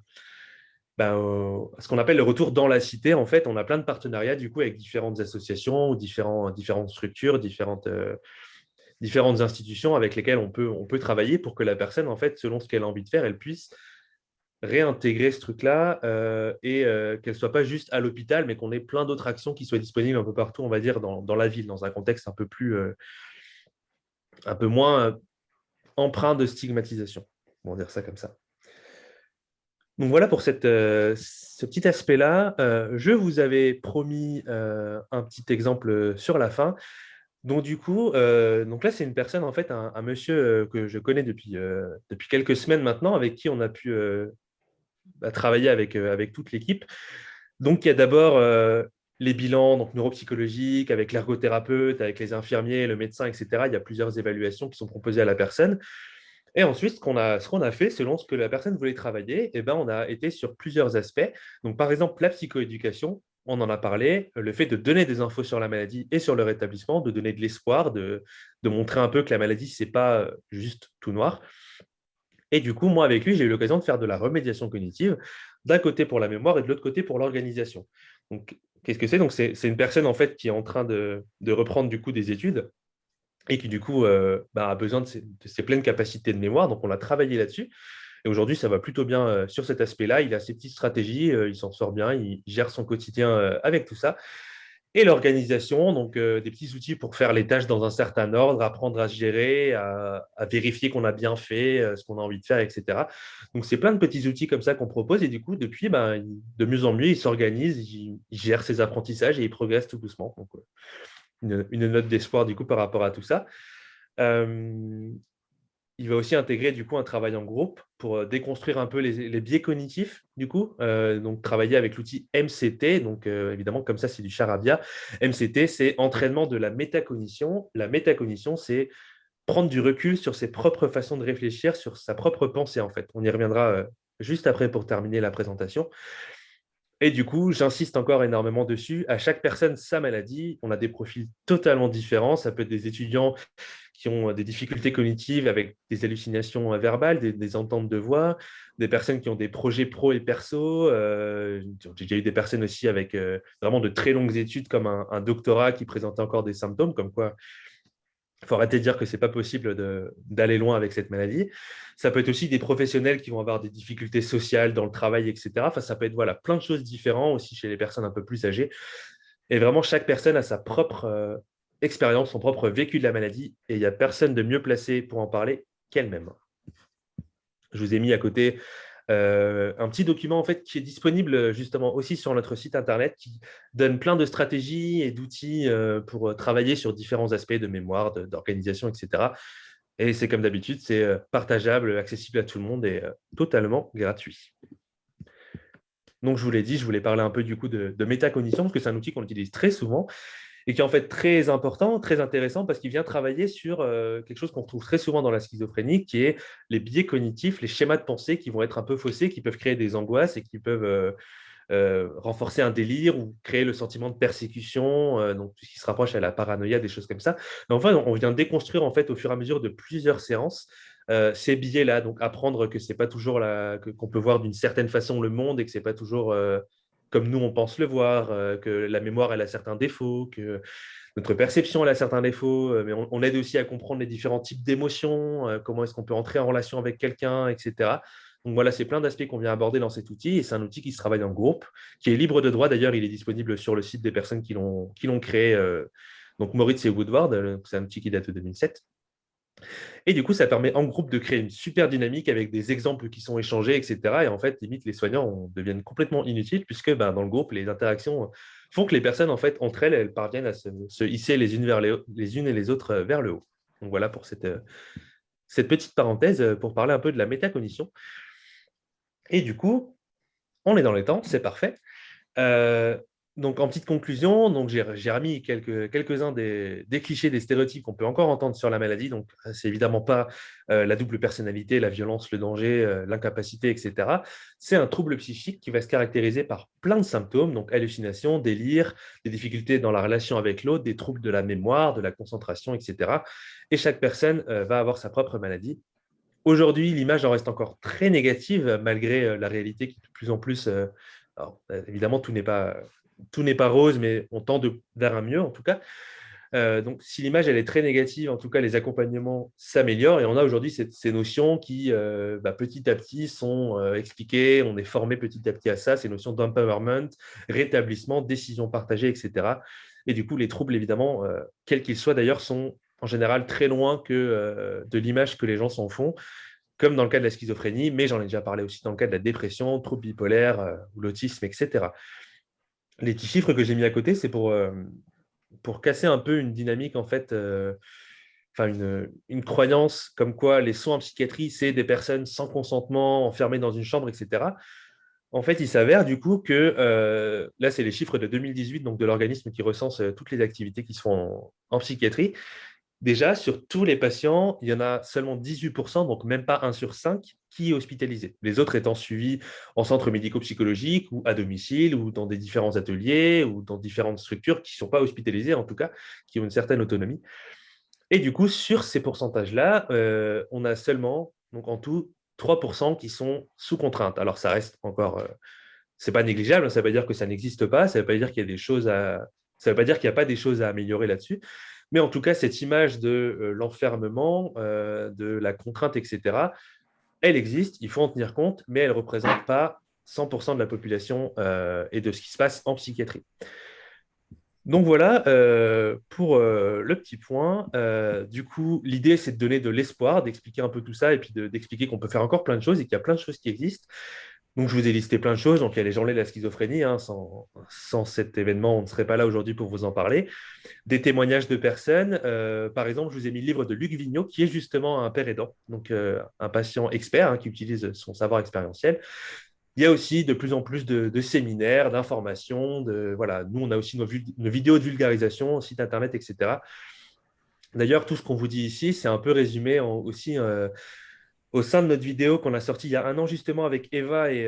ce qu'on appelle le retour dans la cité. En fait, on a plein de partenariats du coup avec différentes associations ou différentes structures, différentes institutions avec lesquelles on peut travailler pour que la personne, en fait, selon ce qu'elle a envie de faire, elle puisse réintégrer ce truc-là et qu'elle ne soit pas juste à l'hôpital, mais qu'on ait plein d'autres actions qui soient disponibles un peu partout, on va dire, dans la ville, dans un contexte un peu moins empreint de stigmatisation. On va dire ça comme ça. Donc voilà pour ce petit aspect-là. Je vous avais promis un petit exemple sur la fin. Donc du coup, donc là, c'est une personne, en fait, un monsieur que je connais depuis quelques semaines maintenant, avec qui on a pu travailler avec toute l'équipe. Donc il y a d'abord les bilans donc neuropsychologiques, avec l'ergothérapeute, avec les infirmiers, le médecin, etc. Il y a plusieurs évaluations qui sont proposées à la personne. Et ensuite, ce qu'on a fait, selon ce que la personne voulait travailler, on a été sur plusieurs aspects. Donc, par exemple, la psychoéducation, on en a parlé, le fait de donner des infos sur la maladie et sur le rétablissement, de donner de l'espoir, de montrer un peu que la maladie, ce n'est pas juste tout noir. Et du coup, moi, avec lui, j'ai eu l'occasion de faire de la remédiation cognitive, d'un côté pour la mémoire et de l'autre côté pour l'organisation. Donc, qu'est-ce que c'est? Donc, c'est une personne, en fait, qui est en train de reprendre, du coup, des études et qui, du coup, a besoin de ses pleines capacités de mémoire. Donc, on a travaillé là-dessus. Et aujourd'hui, ça va plutôt bien sur cet aspect-là. Il a ses petites stratégies, il s'en sort bien, il gère son quotidien avec tout ça. Et l'organisation, donc des petits outils pour faire les tâches dans un certain ordre, apprendre à se gérer, à vérifier qu'on a bien fait ce qu'on a envie de faire, etc. Donc, c'est plein de petits outils comme ça qu'on propose. Et du coup, depuis, de mieux en mieux, il s'organise, il gère ses apprentissages et il progresse tout doucement. Donc, une note d'espoir du coup par rapport à tout ça. Il va aussi intégrer du coup un travail en groupe pour déconstruire un peu les biais cognitifs du coup. Donc travailler avec l'outil MCT. Donc évidemment comme ça c'est du charabia. MCT c'est entraînement de la métacognition. La métacognition c'est prendre du recul sur ses propres façons de réfléchir, sur sa propre pensée en fait. On y reviendra juste après pour terminer la présentation. Et du coup, j'insiste encore énormément dessus. À chaque personne, sa maladie. On a des profils totalement différents. Ça peut être des étudiants qui ont des difficultés cognitives avec des hallucinations verbales, des ententes de voix, des personnes qui ont des projets pro et perso. J'ai déjà eu des personnes aussi avec vraiment de très longues études, comme un doctorat qui présentait encore des symptômes, comme quoi il faut arrêter de dire que ce n'est pas possible d'aller loin avec cette maladie. Ça peut être aussi des professionnels qui vont avoir des difficultés sociales dans le travail, etc. Enfin, ça peut être plein de choses différentes aussi chez les personnes un peu plus âgées. Et vraiment, chaque personne a sa propre expérience, son propre vécu de la maladie. Et il n'y a personne de mieux placé pour en parler qu'elle-même. Je vous ai mis à côté un petit document en fait, qui est disponible justement aussi sur notre site internet qui donne plein de stratégies et d'outils pour travailler sur différents aspects de mémoire, d'organisation, etc. Et c'est comme d'habitude, c'est partageable, accessible à tout le monde et totalement gratuit. Donc, je vous l'ai dit, je voulais parler un peu du coup de métacognition parce que c'est un outil qu'on utilise très souvent et qui est en fait très important, très intéressant parce qu'il vient travailler sur quelque chose qu'on retrouve très souvent dans la schizophrénie, qui est les biais cognitifs, les schémas de pensée qui vont être un peu faussés, qui peuvent créer des angoisses et qui peuvent renforcer un délire ou créer le sentiment de persécution, donc tout ce qui se rapproche à la paranoïa, des choses comme ça. Mais enfin, on vient déconstruire en fait au fur et à mesure de plusieurs séances ces biais-là, donc apprendre que c'est pas toujours qu'on peut voir d'une certaine façon le monde et que c'est pas toujours comme nous on pense le voir, que la mémoire elle a certains défauts, que notre perception elle a certains défauts, mais on aide aussi à comprendre les différents types d'émotions, comment est-ce qu'on peut entrer en relation avec quelqu'un, etc. Donc voilà, c'est plein d'aspects qu'on vient aborder dans cet outil et c'est un outil qui se travaille en groupe, qui est libre de droit. D'ailleurs, il est disponible sur le site des personnes qui l'ont créé, donc Moritz et Woodward. C'est un outil qui date de 2007. Et du coup, ça permet en groupe de créer une super dynamique avec des exemples qui sont échangés, etc. Et en fait, limite, les soignants deviennent complètement inutiles puisque dans le groupe, les interactions font que les personnes, en fait, entre elles parviennent à se hisser les unes et les autres vers le haut. Donc voilà pour cette petite parenthèse pour parler un peu de la métacognition. Et du coup, on est dans les temps, c'est parfait. Donc, en petite conclusion, donc j'ai remis quelques-uns des clichés, des stéréotypes qu'on peut encore entendre sur la maladie. Donc, c'est évidemment pas la double personnalité, la violence, le danger, l'incapacité, etc. C'est un trouble psychique qui va se caractériser par plein de symptômes, donc hallucinations, délire, des difficultés dans la relation avec l'autre, des troubles de la mémoire, de la concentration, etc. Et chaque personne va avoir sa propre maladie. Aujourd'hui, l'image en reste encore très négative, malgré la réalité qui est de plus en plus. Alors, évidemment, tout n'est pas rose, mais on tend vers un mieux, en tout cas. Donc, si l'image elle est très négative, en tout cas, les accompagnements s'améliorent. Et on a aujourd'hui ces notions qui, petit à petit, sont expliquées. On est formé petit à petit à ça, ces notions d'empowerment, rétablissement, décision partagée, etc. Et du coup, les troubles, évidemment, quels qu'ils soient d'ailleurs, sont en général très loin de l'image que les gens s'en font, comme dans le cas de la schizophrénie, mais j'en ai déjà parlé aussi dans le cas de la dépression, troubles bipolaires, ou l'autisme, etc. Les petits chiffres que j'ai mis à côté, c'est pour casser un peu une dynamique, en fait, une croyance comme quoi les soins en psychiatrie, c'est des personnes sans consentement, enfermées dans une chambre, etc. En fait, il s'avère du coup que, là, c'est les chiffres de 2018, donc de l'organisme qui recense toutes les activités qui se font en psychiatrie. Déjà, sur tous les patients, il y en a seulement 18%, donc même pas 1 sur 5, qui est hospitalisé. Les autres étant suivis en centre médico-psychologique ou à domicile ou dans des différents ateliers ou dans différentes structures qui ne sont pas hospitalisées, en tout cas, qui ont une certaine autonomie. Et du coup, sur ces pourcentages-là, on a seulement, donc en tout, 3% qui sont sous contrainte. Alors, ça reste encore, c'est pas négligeable, ça ne veut pas dire que ça n'existe pas, ça ne veut pas dire qu'il y a des choses ça ne veut pas dire qu'il n'y a pas des choses à améliorer là-dessus. Mais en tout cas, cette image de l'enfermement, de la contrainte, etc., elle existe, il faut en tenir compte, mais elle ne représente pas 100% de la population et de ce qui se passe en psychiatrie. Donc voilà pour le petit point. Du coup, l'idée, c'est de donner de l'espoir, d'expliquer un peu tout ça et puis d'expliquer qu'on peut faire encore plein de choses et qu'il y a plein de choses qui existent. Donc, je vous ai listé plein de choses. Donc, il y a les journées de la schizophrénie. Hein, sans cet événement, on ne serait pas là aujourd'hui pour vous en parler. Des témoignages de personnes. Par exemple, je vous ai mis le livre de Luc Vigneault, qui est justement un père aidant, donc un patient expert qui utilise son savoir expérientiel. Il y a aussi de plus en plus de séminaires, d'informations. Voilà. Nous, on a aussi nos vidéos de vulgarisation, site internet, etc. D'ailleurs, tout ce qu'on vous dit ici, c'est un peu résumé aussi au sein de notre vidéo qu'on a sortie il y a 1 an justement avec Eva et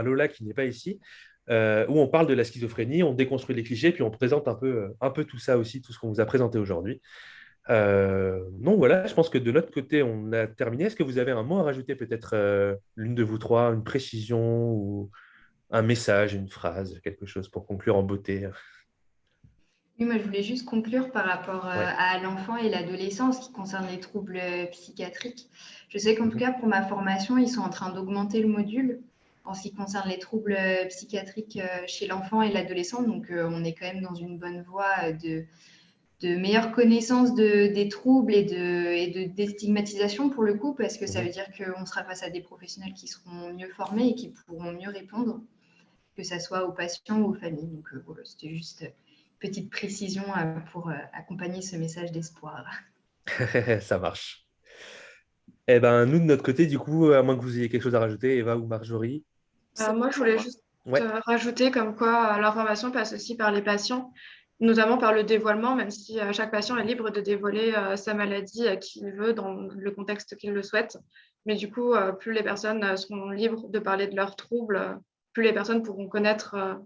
Lola qui n'est pas ici, où on parle de la schizophrénie, on déconstruit les clichés, puis on présente un peu tout ça aussi, tout ce qu'on vous a présenté aujourd'hui. Donc voilà, je pense que de notre côté, on a terminé. Est-ce que vous avez un mot à rajouter, peut-être l'une de vous trois, une précision ou un message, une phrase, quelque chose pour conclure en beauté? Oui, moi, je voulais juste conclure par rapport Ouais. à l'enfant et l'adolescence qui concerne les troubles psychiatriques. Je sais qu'en tout cas, pour ma formation, ils sont en train d'augmenter le module en ce qui concerne les troubles psychiatriques chez l'enfant et l'adolescent. Donc, on est quand même dans une bonne voie de meilleure connaissance des troubles et de déstigmatisation pour le coup, parce que ça veut dire qu'on sera face à des professionnels qui seront mieux formés et qui pourront mieux répondre, que ce soit aux patients ou aux familles. Donc, voilà, c'était juste petite précision pour accompagner ce message d'espoir. Ça marche. Eh ben, nous, de notre côté, du coup, à moins que vous ayez quelque chose à rajouter, Eva ou Marjorie. Moi, je voulais juste rajouter comme quoi l'information passe aussi par les patients, notamment par le dévoilement, même si chaque patient est libre de dévoiler sa maladie à qui il veut, dans le contexte qu'il le souhaite. Mais du coup, plus les personnes seront libres de parler de leurs troubles, plus les personnes pourront connaître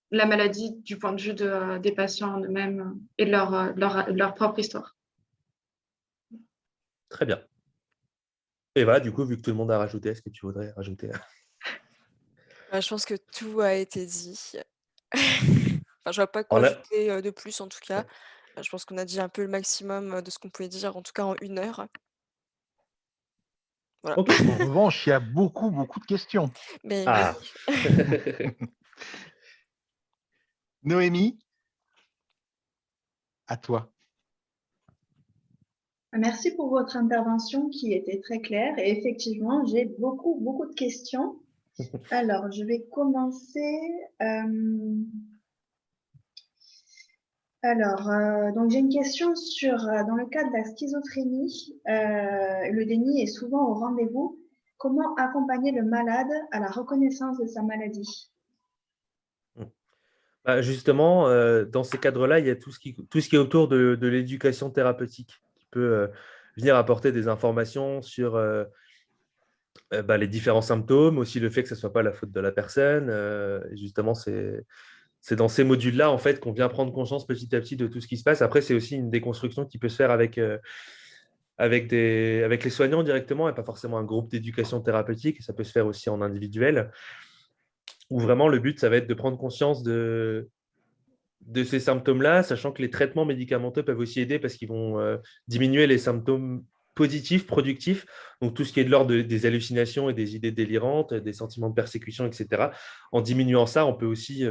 la maladie du point de vue des patients eux-mêmes et de leur propre histoire. Très bien. Eva, du coup, vu que tout le monde a rajouté, est-ce que tu voudrais rajouter? Je pense que tout a été dit. Enfin, je vois pas quoi ajouter de plus en tout cas. Je pense qu'on a dit un peu le maximum de ce qu'on pouvait dire, en tout cas en 1 heure. Voilà. Ok. En revanche, il y a beaucoup de questions. Mais Ah. Noémie, à toi. Merci pour votre intervention qui était très claire. Et effectivement, j'ai beaucoup de questions. Alors, je vais commencer. Alors, donc j'ai une question sur, dans le cas de la schizophrénie, le déni est souvent au rendez-vous. Comment accompagner le malade à la reconnaissance de sa maladie? Bah, justement, dans ces cadres-là, il y a tout ce qui est autour de l'éducation thérapeutique qui peut venir apporter des informations sur bah, les différents symptômes, aussi le fait que ce ne soit pas la faute de la personne. Et justement, c'est dans ces modules-là en fait, qu'on vient prendre conscience petit à petit de tout ce qui se passe. Après, c'est aussi une déconstruction qui peut se faire avec les soignants directement et pas forcément un groupe d'éducation thérapeutique. Ça peut se faire aussi en individuel, où vraiment le but, ça va être de prendre conscience de ces symptômes-là, sachant que les traitements médicamenteux peuvent aussi aider parce qu'ils vont diminuer les symptômes positifs, productifs, donc tout ce qui est de l'ordre des hallucinations et des idées délirantes, des sentiments de persécution, etc. En diminuant ça, on peut aussi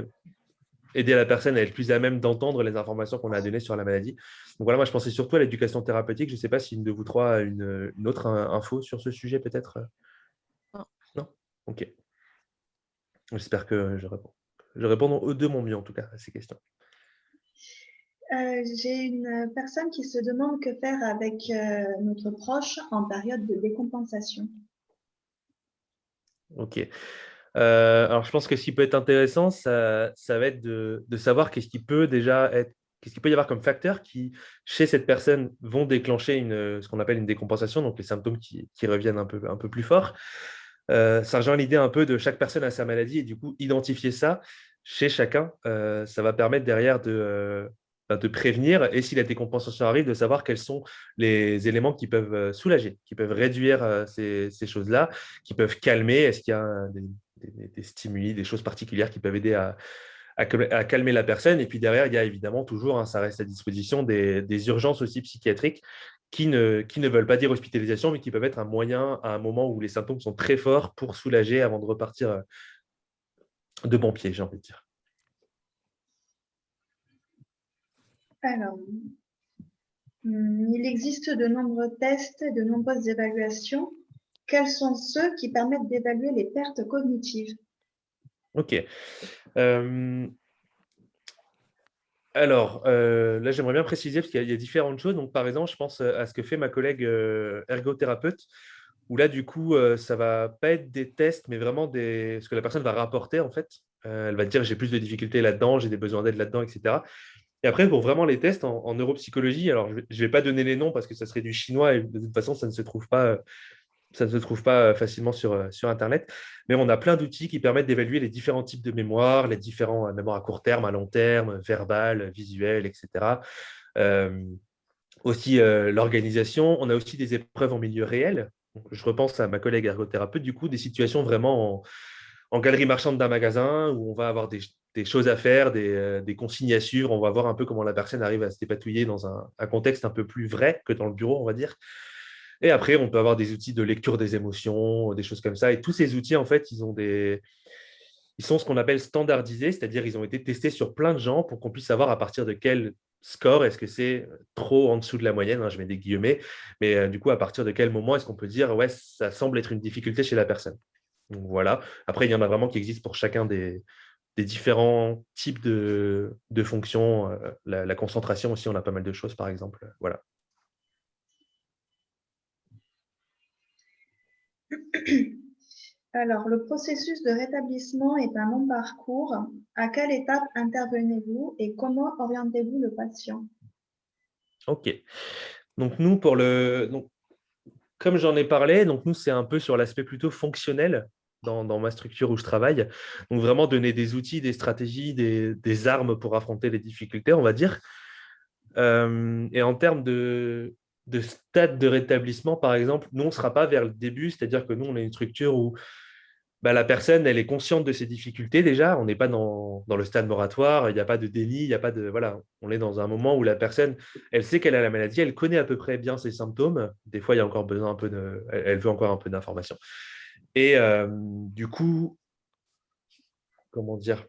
aider la personne à être plus à même d'entendre les informations qu'on a données sur la maladie. Donc voilà, moi je pensais surtout à l'éducation thérapeutique. Je ne sais pas si une de vous trois a une autre info sur ce sujet peut-être. Non. Non. Ok. J'espère que je réponds de mon mieux en tout cas à ces questions. J'ai une personne qui se demande que faire avec notre proche en période de décompensation. Ok. Alors, je pense que ce qui peut être intéressant, ça va être de savoir qu'est-ce qui peut y avoir comme facteurs qui, chez cette personne, vont déclencher ce qu'on appelle une décompensation, donc les symptômes qui reviennent un peu plus fort. Ça rejoint l'idée un peu de chaque personne a sa maladie et du coup, identifier ça chez chacun, ça va permettre derrière de prévenir et si la décompensation arrive, de savoir quels sont les éléments qui peuvent soulager, qui peuvent réduire ces choses-là, qui peuvent calmer. Est-ce qu'il y a des stimuli, des choses particulières qui peuvent aider à calmer la personne. Et puis derrière, il y a évidemment toujours, ça reste à disposition, des urgences aussi psychiatriques qui ne veulent pas dire hospitalisation, mais qui peuvent être un moyen à un moment où les symptômes sont très forts pour soulager avant de repartir de bon pied, j'ai envie de dire. Alors, il existe de nombreux tests et de nombreuses évaluations. Quels sont ceux qui permettent d'évaluer les pertes cognitives? Ok. Alors, là, j'aimerais bien préciser, parce qu'il y a différentes choses. Donc, par exemple, je pense à ce que fait ma collègue ergothérapeute, où là, du coup, ça ne va pas être des tests, mais vraiment ce que la personne va rapporter, en fait. Elle va dire, j'ai plus de difficultés là-dedans, j'ai des besoins d'aide là-dedans, etc. Et après, pour vraiment les tests en neuropsychologie, alors je ne vais pas donner les noms parce que ça serait du chinois et de toute façon, ça ne se trouve pas facilement sur Internet. Mais on a plein d'outils qui permettent d'évaluer les différents types de mémoire, les différents mémoires à court terme, à long terme, verbales, visuelles, etc. Aussi l'organisation. On a aussi des épreuves en milieu réel. Donc, je repense à ma collègue ergothérapeute, du coup, des situations vraiment en galerie marchande d'un magasin où on va avoir des choses à faire, des consignes à suivre. On va voir un peu comment la personne arrive à se dépatouiller dans un contexte un peu plus vrai que dans le bureau, on va dire. Et après, on peut avoir des outils de lecture des émotions, des choses comme ça. Et tous ces outils, en fait, ils sont ce qu'on appelle standardisés, c'est-à-dire ils ont été testés sur plein de gens pour qu'on puisse savoir à partir de quel score, est-ce que c'est trop en dessous de la moyenne, je mets des guillemets, mais du coup, à partir de quel moment est-ce qu'on peut dire, ouais, ça semble être une difficulté chez la personne. Donc voilà. Après, il y en a vraiment qui existent pour chacun des différents types de fonctions. La concentration aussi, on a pas mal de choses, par exemple. Voilà. Alors, le processus de rétablissement est un long parcours. À quelle étape intervenez-vous et comment orientez-vous le patient? Ok. Donc nous, comme j'en ai parlé, donc nous, c'est un peu sur l'aspect plutôt fonctionnel dans ma structure où je travaille. Donc vraiment donner des outils, des stratégies, des armes pour affronter les difficultés, on va dire. Et en termes de stade de rétablissement, par exemple, nous, on ne sera pas vers le début, c'est-à-dire que nous, on est une structure où la personne, elle est consciente de ses difficultés déjà. On n'est pas dans le stade moratoire, il n'y a pas de déni, il n'y a pas de. Voilà, on est dans un moment où la personne, elle sait qu'elle a la maladie, elle connaît à peu près bien ses symptômes. Des fois, il y a encore besoin un peu elle veut encore un peu d'informations. Et du coup, comment dire,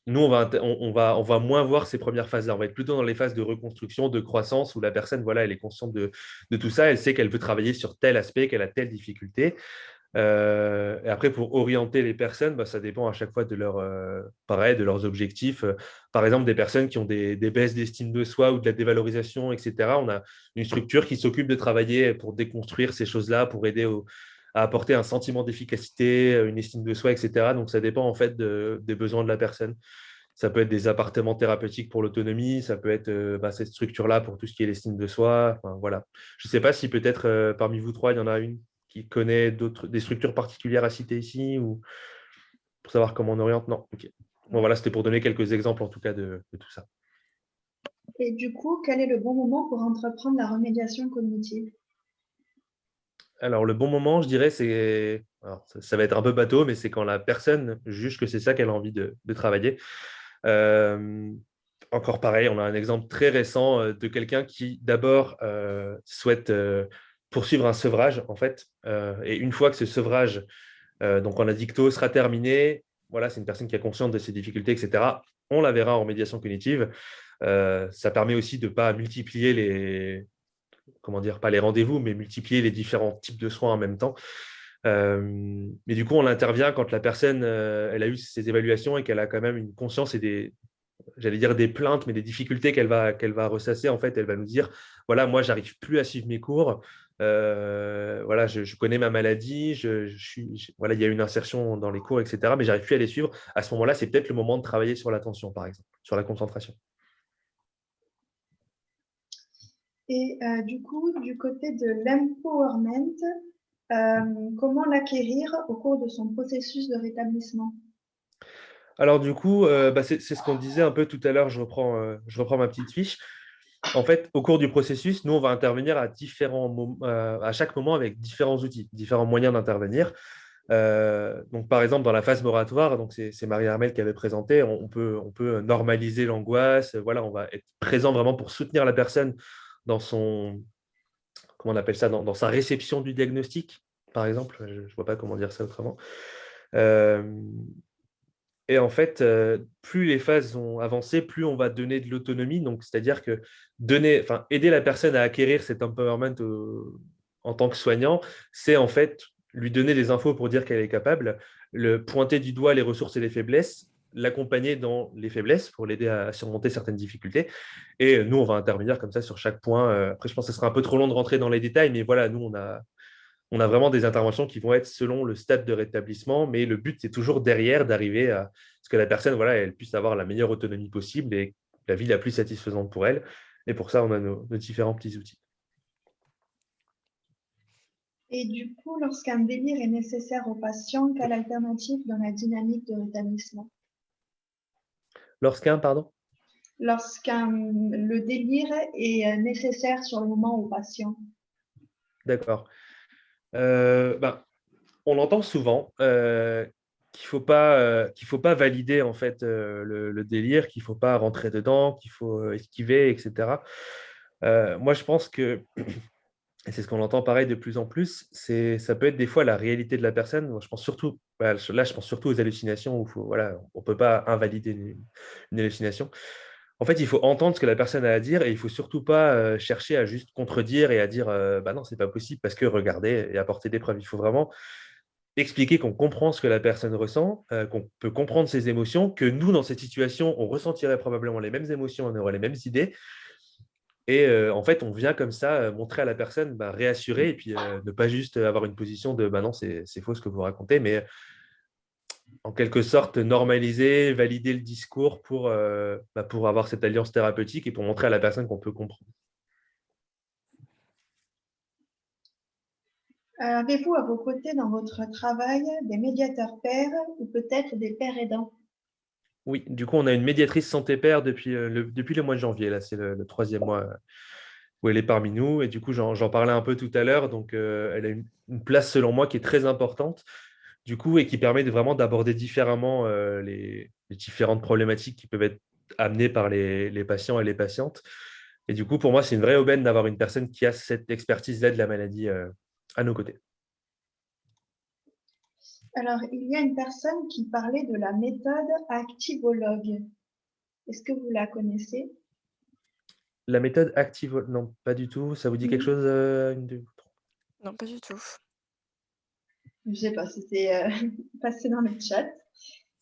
nous, on va moins voir ces premières phases-là. On va être plutôt dans les phases de reconstruction, de croissance, où la personne, voilà, elle est consciente de tout ça. Elle sait qu'elle veut travailler sur tel aspect, qu'elle a telle difficulté. Et après, pour orienter les personnes, bah, ça dépend à chaque fois de pareil, de leurs objectifs. Par exemple, des personnes qui ont des baisses d'estime de soi ou de la dévalorisation, etc. On a une structure qui s'occupe de travailler pour déconstruire ces choses-là, pour aider à apporter un sentiment d'efficacité, une estime de soi, etc. Donc, ça dépend en fait des besoins de la personne. Ça peut être des appartements thérapeutiques pour l'autonomie, ça peut être cette structure-là pour tout ce qui est l'estime de soi. Enfin, voilà. Je ne sais pas si peut-être parmi vous trois, il y en a une qui connaît des structures particulières à citer ici ou pour savoir comment on oriente. Non, ok. Bon, voilà, c'était pour donner quelques exemples en tout cas de tout ça. Et du coup, quel est le bon moment pour entreprendre la remédiation cognitive? Alors, le bon moment, je dirais, ça va être un peu bateau, mais c'est quand la personne juge que c'est ça qu'elle a envie de travailler. Euh, Encore pareil, on a un exemple très récent de quelqu'un qui d'abord souhaite poursuivre un sevrage, en fait. Et une fois que ce sevrage, donc en addicto, sera terminé, voilà, c'est une personne qui a conscience de ses difficultés, etc. On la verra en médiation cognitive. Ça permet aussi de ne pas multiplier comment dire, pas les rendez-vous, mais multiplier les différents types de soins en même temps. Mais du coup, on intervient quand la personne, elle a eu ses évaluations et qu'elle a quand même une conscience et j'allais dire des plaintes, mais des difficultés qu'elle va ressasser. En fait, elle va nous dire, voilà, moi, j'arrive plus à suivre mes cours. Voilà, je connais ma maladie, voilà, il y a une insertion dans les cours, etc., mais j'arrive plus à les suivre. À ce moment-là, c'est peut-être le moment de travailler sur l'attention, par exemple, sur la concentration. Et du coup, du côté de l'empowerment, comment l'acquérir au cours de son processus de rétablissement? Alors du coup, c'est ce qu'on disait un peu tout à l'heure, je reprends ma petite fiche. En fait, au cours du processus, nous, on va intervenir à chaque moment avec différents outils, différents moyens d'intervenir. Donc, par exemple, dans la phase moratoire, donc c'est Marie-Armelle qui avait présenté, on peut normaliser l'angoisse. Voilà, on va être présent vraiment pour soutenir la personne dans comment on appelle ça, dans sa réception du diagnostic, par exemple. Je ne vois pas comment dire ça autrement. Euh, et en fait, plus les phases ont avancé, plus on va donner de l'autonomie. Donc, c'est-à-dire que aider la personne à acquérir cet empowerment en tant que soignant, c'est en fait lui donner des infos pour dire qu'elle est capable, le pointer du doigt les ressources et les faiblesses, l'accompagner dans les faiblesses pour l'aider à surmonter certaines difficultés. Et nous, on va intervenir comme ça sur chaque point. Après, je pense que ce sera un peu trop long de rentrer dans les détails, mais voilà, nous, on a vraiment des interventions qui vont être selon le stade de rétablissement, mais le but, c'est toujours derrière d'arriver à ce que la personne, voilà, elle puisse avoir la meilleure autonomie possible et la vie la plus satisfaisante pour elle. Et pour ça, on a nos différents petits outils. Et du coup, lorsqu'un délire est nécessaire au patient, quelle alternative dans la dynamique de rétablissement? Pardon? Le délire est nécessaire sur le moment au patient. D'accord. On entend souvent qu'il faut pas valider en fait le délire, qu'il faut pas rentrer dedans, qu'il faut esquiver, etc. Moi, je pense que, et c'est ce qu'on entend pareil de plus en plus, ça peut être des fois la réalité de la personne. Moi, je pense surtout, là, je pense surtout aux hallucinations où voilà, on ne peut pas invalider une hallucination. En fait, il faut entendre ce que la personne a à dire et il ne faut surtout pas chercher à juste contredire et à dire bah non, c'est pas possible parce que regardez et apporter des preuves. Il faut vraiment expliquer qu'on comprend ce que la personne ressent, qu'on peut comprendre ses émotions, que nous, dans cette situation, on ressentirait probablement les mêmes émotions, on aurait les mêmes idées. Et en fait, on vient comme ça montrer à la personne, réassurer et puis ne pas juste avoir une position de bah non, c'est faux ce que vous racontez, mais en quelque sorte normaliser, valider le discours pour avoir cette alliance thérapeutique et pour montrer à la personne qu'on peut comprendre. Avez-vous à vos côtés dans votre travail des médiateurs pairs ou peut-être des pairs aidants? Oui, du coup, on a une médiatrice santé-père depuis le mois de janvier. Là, c'est le troisième mois où elle est parmi nous. Et du coup, j'en parlais un peu tout à l'heure. Donc, elle a une place, selon moi, qui est très importante, du coup, et qui permet vraiment d'aborder différemment les différentes problématiques qui peuvent être amenées par les patients et les patientes. Et du coup, pour moi, c'est une vraie aubaine d'avoir une personne qui a cette expertise-là de la maladie à nos côtés. Alors, il y a une personne qui parlait de la méthode activologue. Est-ce que vous la connaissez? La méthode active, non, pas du tout. Ça vous dit quelque chose Non, pas du tout. Je ne sais pas, c'était passé dans le chat.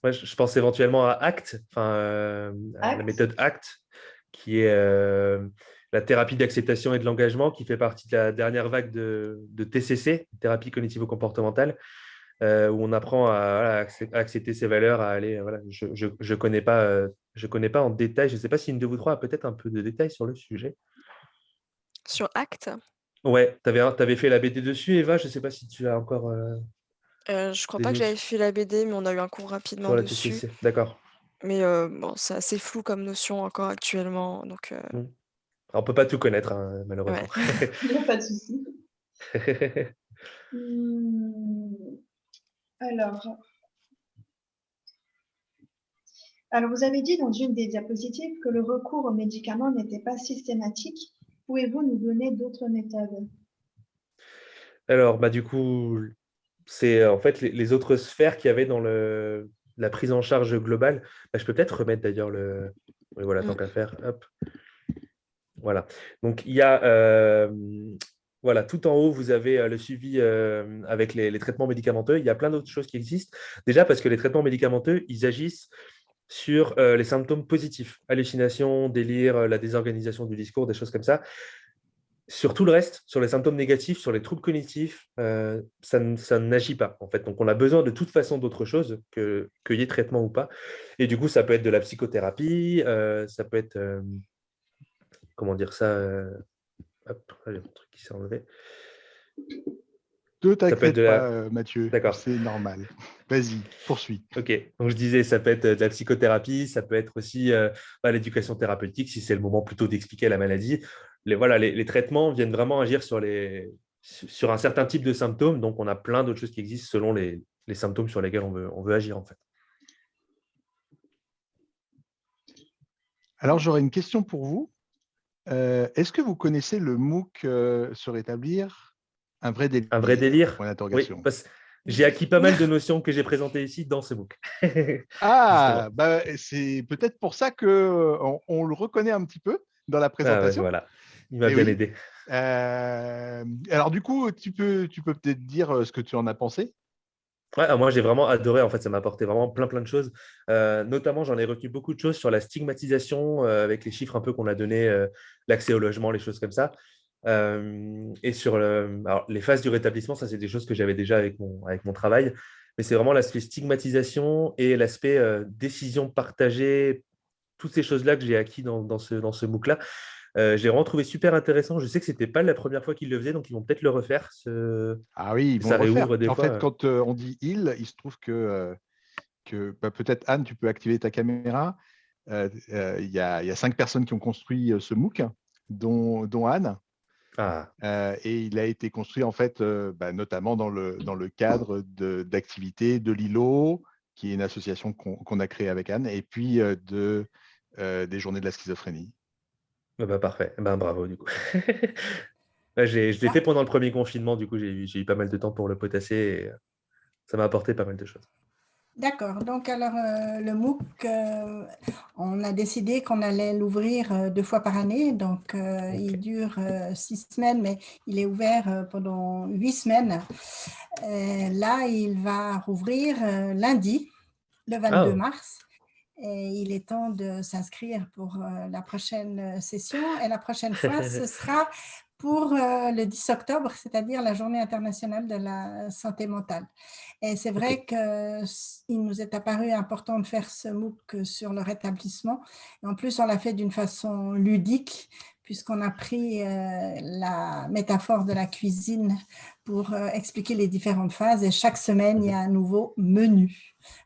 Ouais, je pense éventuellement à ACT, à la ACT. méthode ACT, qui est la thérapie d'acceptation et de l'engagement, qui fait partie de la dernière vague de TCC, thérapie cognitivo-comportementale, où on apprend à accepter ses valeurs, à aller. Voilà, je connais pas en détail. Je ne sais pas si une de vous trois a peut-être un peu de détails sur le sujet. Sur ACT, Ouais, tu avais fait la BD dessus, Eva. Je ne sais pas si tu as encore je crois des pas que j'avais notions fait la BD, mais on a eu un cours sur rapidement la dessus. TCC. D'accord. Mais bon, c'est assez flou comme notion encore actuellement. Donc, On ne peut pas tout connaître, hein, malheureusement. ouais. Il n'y a pas de souci. Alors, vous avez dit dans une des diapositives que le recours aux médicaments n'était pas systématique. Pouvez-vous nous donner d'autres méthodes? Alors, du coup, c'est en fait les autres sphères qu'il y avait dans la prise en charge globale. Je peux peut-être remettre d'ailleurs le. Oui, voilà, tant qu'à faire. Hop. Voilà. Donc, il y a. Voilà, tout en haut, vous avez le suivi avec les traitements médicamenteux. Il y a plein d'autres choses qui existent. Déjà, parce que les traitements médicamenteux, ils agissent sur les symptômes positifs, hallucinations, délire, la désorganisation du discours, des choses comme ça. Sur tout le reste, sur les symptômes négatifs, sur les troubles cognitifs, ça n'agit pas, en fait. Donc, on a besoin de toute façon d'autre chose qu'il y ait traitement ou pas. Et du coup, ça peut être de la psychothérapie, ça peut être, comment dire ça, hop, là, il y a mon truc qui s'est enlevé. Ne Ça peut être t'inquiète de la... pas, Mathieu, D'accord. c'est normal. Vas-y, poursuis. Ok, donc je disais, ça peut être de la psychothérapie, ça peut être aussi l'éducation thérapeutique, si c'est le moment plutôt d'expliquer la maladie. Les traitements viennent vraiment agir sur un certain type de symptômes, donc on a plein d'autres choses qui existent selon les symptômes sur lesquels on veut agir, en fait. Alors, j'aurais une question pour vous. Est-ce que vous connaissez le MOOC Se rétablir, un vrai délire? Un vrai délire? Point Oui, d'interrogation. parce que j'ai acquis pas mal de notions que j'ai présentées ici dans ce MOOC. Ah, c'est peut-être pour ça qu'on le reconnaît un petit peu dans la Ah ouais, présentation. voilà, il m'a Eh bien oui. aidé. Alors, du coup, tu peux peut-être dire ce que tu en as pensé? Ouais, moi, j'ai vraiment adoré. En fait, ça m'a apporté vraiment plein de choses. Notamment, j'en ai retenu beaucoup de choses sur la stigmatisation avec les chiffres un peu qu'on a donnés, l'accès au logement, les choses comme ça. Et sur alors, les phases du rétablissement, ça, c'est des choses que j'avais déjà avec mon travail. Mais c'est vraiment l'aspect stigmatisation et l'aspect décision partagée, toutes ces choses-là que j'ai acquis dans ce MOOC-là. Je l'ai vraiment trouvé super intéressant. Je sais que ce n'était pas la première fois qu'ils le faisaient, donc ils vont peut-être le refaire. Ah oui, ils vont Ça le refaire. réouvre des En fois. fait, quand on dit il se trouve que peut-être Anne, tu peux activer ta caméra. Il y a 5 personnes qui ont construit ce MOOC, dont Anne. Ah, Et il a été construit en fait notamment dans le cadre d'activités de l'ILO, qui est une association qu'on a créée avec Anne, et puis des journées de la schizophrénie. parfait. Bravo, du coup. Ouais, je l'ai fait pendant le premier confinement, du coup, j'ai eu pas mal de temps pour le potasser et ça m'a apporté pas mal de choses. D'accord. Donc, alors, le MOOC, on a décidé qu'on allait l'ouvrir 2 fois par année. Donc, il dure 6 semaines, mais il est ouvert pendant 8 semaines. Là, il va rouvrir lundi, le 22 mars. Et il est temps de s'inscrire pour la prochaine session. Et la prochaine fois, ce sera pour le 10 octobre, c'est-à-dire la Journée internationale de la santé mentale. Et c'est vrai qu'il nous est apparu important de faire ce MOOC sur le rétablissement. Et en plus, on l'a fait d'une façon ludique, puisqu'on a pris la métaphore de la cuisine pour expliquer les différentes phases. Et chaque semaine, il y a un nouveau menu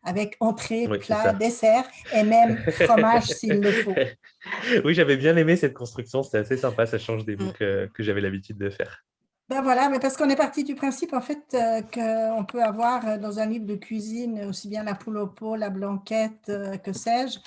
avec entrée, plat, dessert et même fromage s'il le faut. Oui, j'avais bien aimé cette construction. C'était assez sympa. Ça change des MOOC que j'avais l'habitude de faire. Ben voilà, mais parce qu'on est parti du principe en fait qu'on peut avoir dans un livre de cuisine aussi bien la poule au pot, la blanquette, que sais-je,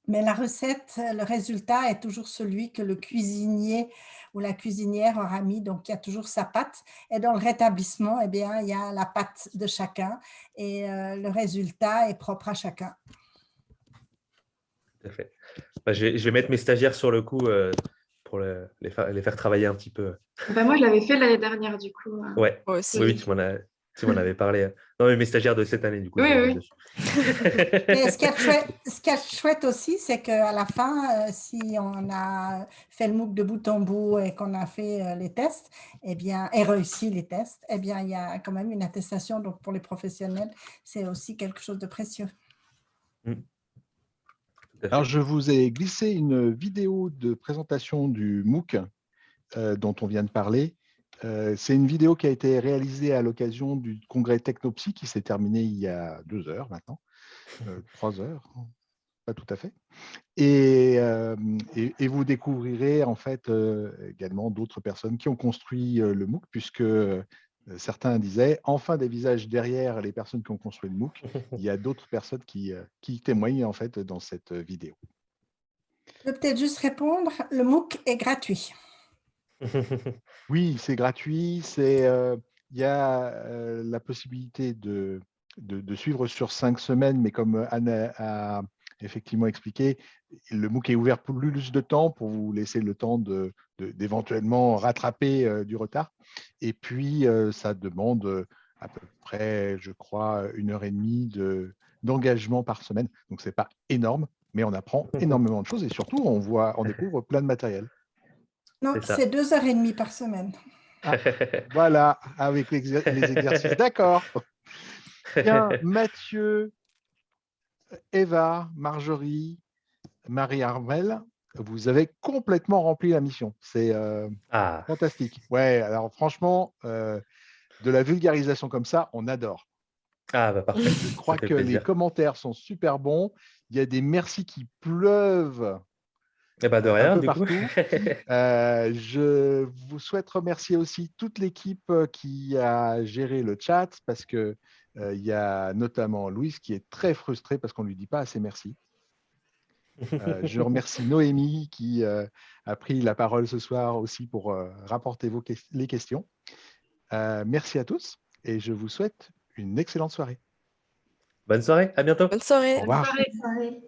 mais la recette, le résultat est toujours celui que le cuisinier ou la cuisinière aura mis, donc il y a toujours sa pâte. Et dans le rétablissement, eh bien, il y a la pâte de chacun et le résultat est propre à chacun. Tout à fait. Je vais mettre mes stagiaires sur le coup pour les faire travailler un petit peu. Moi, je l'avais fait l'année dernière, du coup. Ouais. Moi aussi. Oui, tu m'en as Tu m'en avais parlé. Non, mais mes stagiaires de cette année, du coup. Oui, je oui. dessus. Mais ce qui est chouette aussi, c'est qu'à la fin, si on a fait le MOOC de bout en bout et qu'on a fait les tests, eh bien, et réussi les tests, eh bien, il y a quand même une attestation. Donc, pour les professionnels, c'est aussi quelque chose de précieux. Tout à Alors, fait. je vous ai glissé une vidéo de présentation du MOOC dont on vient de parler. C'est une vidéo qui a été réalisée à l'occasion du congrès Technopsy qui s'est terminé il y a 2 heures maintenant, 3 heures, pas tout à fait. Et vous découvrirez en fait également d'autres personnes qui ont construit le MOOC, puisque certains disaient enfin des visages derrière les personnes qui ont construit le MOOC. Il y a d'autres personnes qui témoignent en fait dans cette vidéo. Je peux peut-être juste répondre, le MOOC est gratuit. Oui, c'est gratuit. Il y a la possibilité de suivre sur 5 semaines, mais comme Anne a effectivement expliqué, le MOOC est ouvert pour plus de temps pour vous laisser le temps d'éventuellement rattraper du retard. Et puis, ça demande à peu près, je crois, 1h30 d'engagement par semaine. Donc, ce n'est pas énorme, mais on apprend énormément de choses et surtout, on découvre plein de matériel. Non, C'est ça. c'est 2h30 par semaine. Voilà, avec les exercices. D'accord. Bien, Mathieu, Eva, Marjorie, Marie-Armelle, vous avez complètement rempli la mission. C'est Ah, fantastique. Ouais, alors franchement, de la vulgarisation comme ça, on adore. bah parfait. Je crois Ça fait que les plaisir. commentaires sont super bons. Il y a des merci qui pleuvent Eh ben, de un rien, peu du coup. partout. Je vous souhaite remercier aussi toute l'équipe qui a géré le chat parce que il y a notamment Louise qui est très frustrée parce qu'on ne lui dit pas assez merci. Je remercie Noémie qui a pris la parole ce soir aussi pour rapporter les questions. Merci à tous et je vous souhaite une excellente soirée. Bonne soirée, à bientôt. Bonne soirée. Au revoir. Pareil. Pareil.